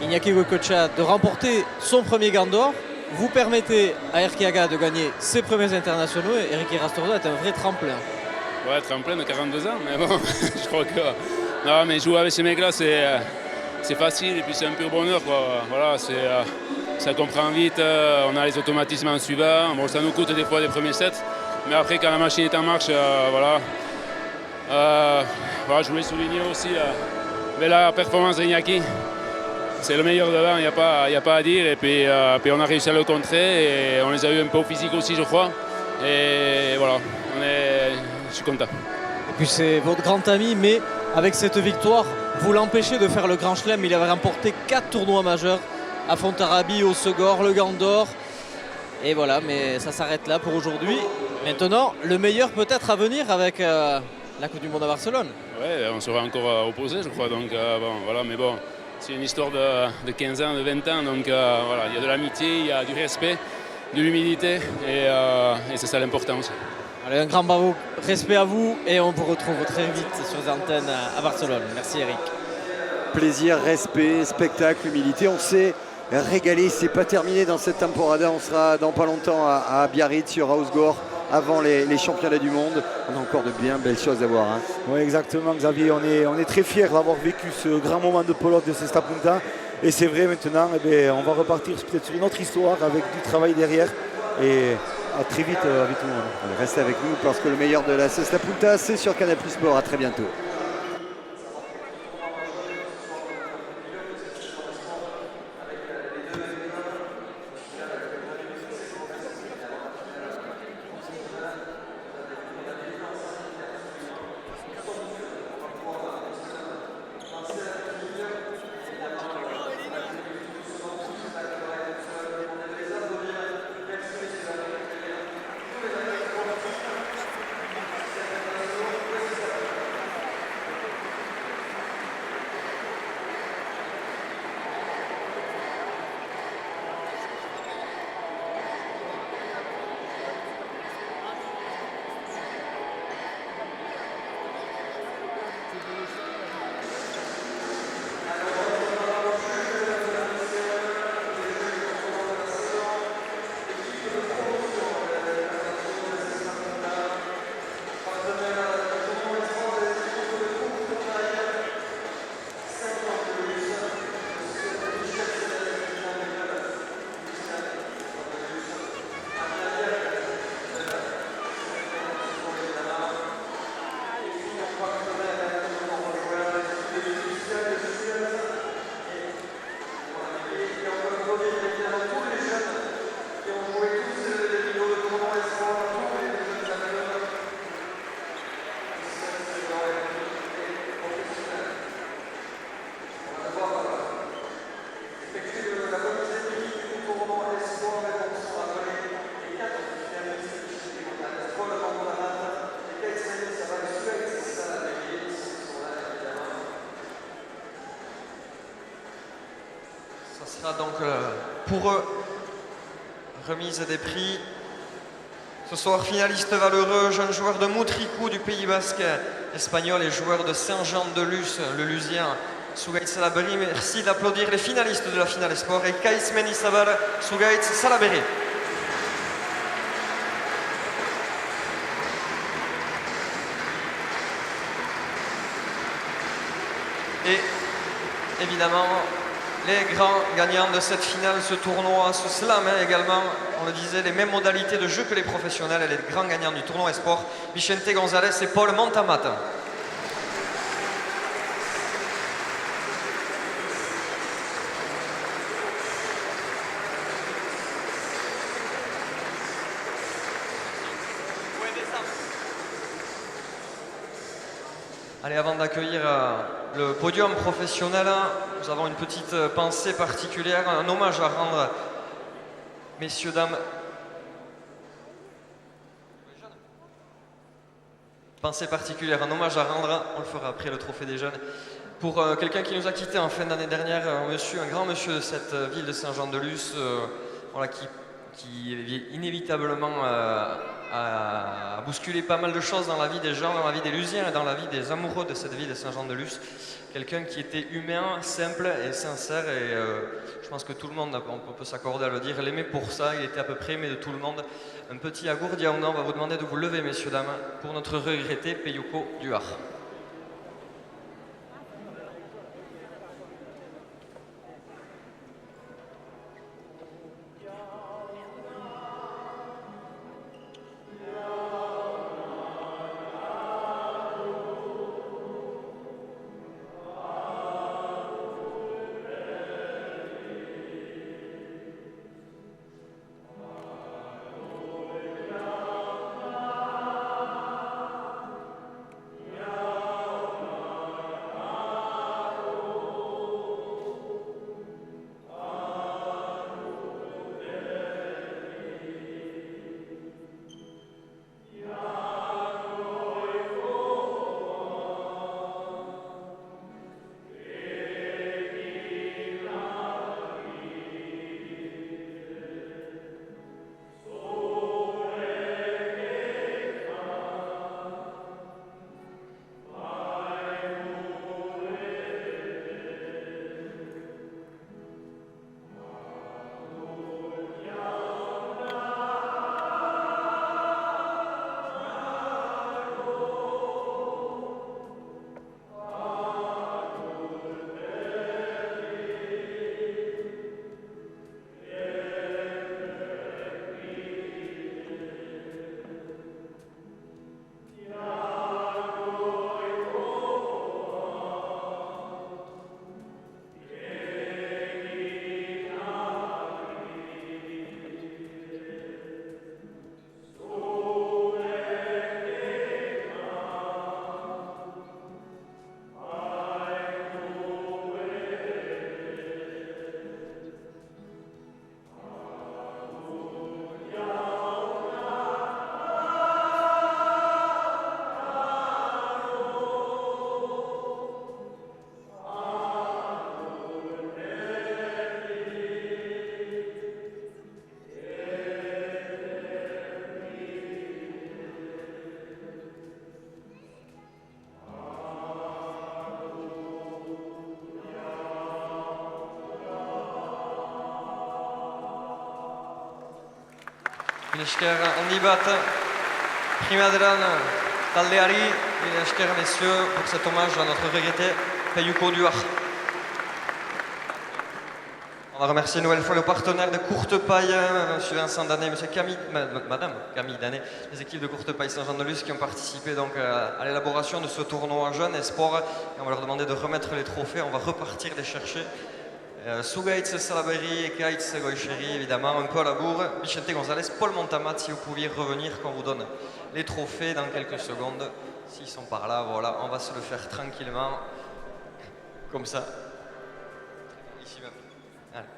Iñaki Goycoechea de remporter son premier gant d'or. Vous permettez à Erkiaga de gagner ses premiers internationaux et Eric Rastorza est un vrai tremplin. Ouais, tremplin de 42 ans, mais bon, je crois que... Non, mais jouer avec ces mecs-là, c'est facile et puis c'est un pur bonheur, quoi. Voilà, ça comprend vite, on a les automatismes en suivant. Bon, ça nous coûte des fois les premiers sets, mais après, quand la machine est en marche, voilà. Voilà, je voulais souligner aussi la performance d'Iñaki. C'est le meilleur devant, il n'y a pas à dire. Et puis on a réussi à le contrer et on les a eu un peu au physique aussi, je crois. Et voilà, je suis content. Et puis c'est votre grand ami, mais avec cette victoire, vous l'empêchez de faire le Grand Chelem. Il avait remporté 4 tournois majeurs à Fontarabie, au Segor, le Gant d'Or. Et voilà, mais ça s'arrête là pour aujourd'hui. Maintenant, le meilleur peut-être à venir avec la Coupe du Monde à Barcelone. Ouais, on sera encore opposés, je crois. Donc bon, voilà, mais bon, c'est une histoire de 15 ans, de 20 ans. Donc voilà, il y a de l'amitié, il y a du respect, de l'humilité et c'est ça l'important aussi. Allez, un grand bravo, respect à vous et on vous retrouve très vite sur les antennes à Barcelone. Merci Eric. Plaisir, respect, spectacle, humilité. On s'est régalé, c'est pas terminé dans cette temporada. On sera dans pas longtemps à Biarritz sur Ausgor avant les championnats du monde. On a encore de bien belles choses à voir. Hein. Oui, exactement, Xavier. On est très fiers d'avoir vécu ce grand moment de pelote de Cesta Punta. Et c'est vrai, maintenant, on va repartir peut-être sur une autre histoire avec du travail derrière. Et à très vite avec tout le monde. Restez avec nous parce que le meilleur de la Cesta Punta, c'est sur Canal+ Sport. À très bientôt. Donc pour eux, remise des prix. Ce soir, finaliste valeureux, jeune joueur de Moutricou du Pays Basque espagnol et joueur de Saint-Jean-de-Luz, le Lusien, Zugaitz Salaberry. Merci d'applaudir les finalistes de la finale sport et Kais Menizabal, Zugaitz Salaberry. Et évidemment, les grands gagnants de cette finale, ce tournoi, ce slam également, on le disait, les mêmes modalités de jeu que les professionnels et les grands gagnants du tournoi sport, Vicente González et Paul Montamat. Allez, avant d'accueillir le podium professionnel, nous avons une petite pensée particulière, un hommage à rendre, messieurs, dames. Pensée particulière, un hommage à rendre, on le fera après le trophée des jeunes, pour quelqu'un qui nous a quittés en fin d'année dernière, un grand monsieur de cette ville de Saint-Jean-de-Luz, voilà, qui inévitablement a bousculé pas mal de choses dans la vie des gens, dans la vie des Lusiens et dans la vie des amoureux de cette ville de Saint-Jean-de-Luz. Quelqu'un qui était humain, simple et sincère, et je pense que tout le monde, on peut s'accorder à le dire, l'aimait pour ça, il était à peu près aimé de tout le monde. Un petit agour diaona, on va vous demander de vous lever, messieurs, dames, pour notre regretté Peyuko Duhar. Esker handi bat primaderan taldeari, esker messieurs pour cet hommage à notre regretté Peyuko Duhar. On va remercier une nouvelle fois le partenaire de Courtepaille, M. Vincent Danet, Madame Camille Danet, les équipes de Courtepaille Saint-Jean-de-Luz qui ont participé donc à l'élaboration de ce tournoi jeune et sport. Et on va leur demander de remettre les trophées, on va repartir les chercher. Sugaitz Salaberry, Ekaitz Goicheri, évidemment, un peu à la bourre. Vicente Gonzalez, Paul Montamat, si vous pouviez revenir, qu'on vous donne les trophées dans quelques secondes. S'ils sont par là, voilà, on va se le faire tranquillement, comme ça. Ici même. Allez.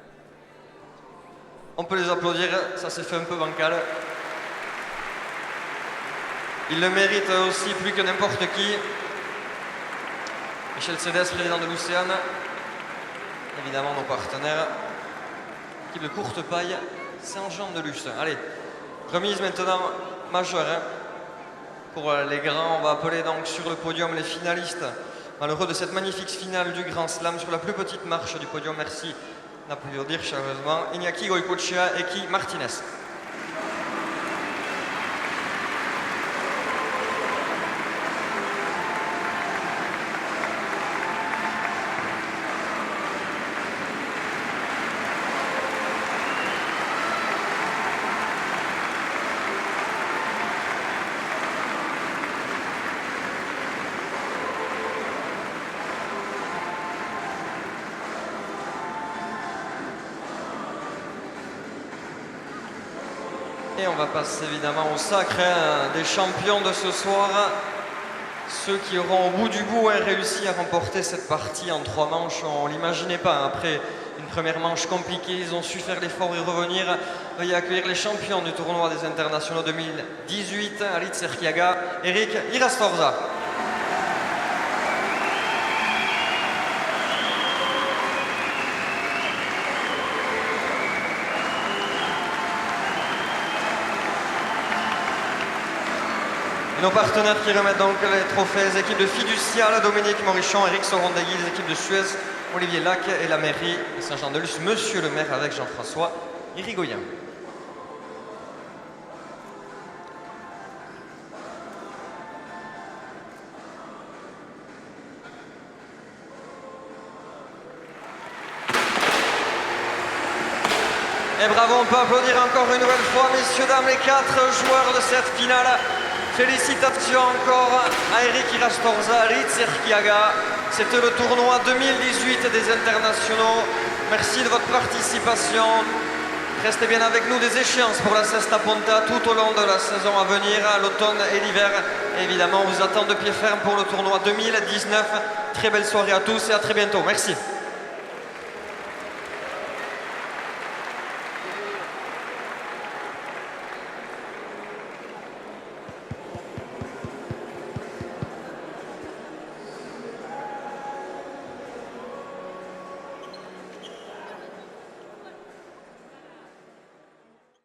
On peut les applaudir, ça s'est fait un peu bancal. Ils le méritent aussi plus que n'importe qui. Michel Cédès, président de l'Océane. Évidemment nos partenaires, équipe de Courtepaille, Saint-Jean-de-Luz. Allez, remise maintenant majeure hein. Pour les grands, on va appeler donc sur le podium les finalistes malheureux de cette magnifique finale du Grand Slam sur la plus petite marche du podium. Merci d'applaudir chaleureusement Iñaki Goicoechea et Eki Martinez. Et on va passer évidemment au sacre des champions de ce soir. ceux qui auront au bout du bout réussi à remporter cette partie en 3 manches. On ne l'imaginait pas. Après une première manche compliquée, ils ont su faire l'effort et revenir. Veuillez accueillir les champions du tournoi des internationaux 2018, Alit Serkiaga, Eric Irastorza. Et nos partenaires qui remettent donc les trophées, les équipes de Fiducial, Dominique Morichon, Eric Sorondegui, les équipes de Suez, Olivier Lac et la mairie de Saint-Jean-de-Luz, Monsieur le maire avec Jean-François Irigoyen. Et bravo, on peut applaudir encore une nouvelle fois, messieurs, dames, les 4 joueurs de cette finale. Félicitations encore à Eric Irastorza, Alit Serkiaga. C'était le tournoi 2018 des internationaux. Merci de votre participation. Restez bien avec nous, des échéances pour la Cesta Ponta tout au long de la saison à venir, à l'automne et l'hiver. Évidemment, on vous attend de pied ferme pour le tournoi 2019. Très belle soirée à tous et à très bientôt. Merci.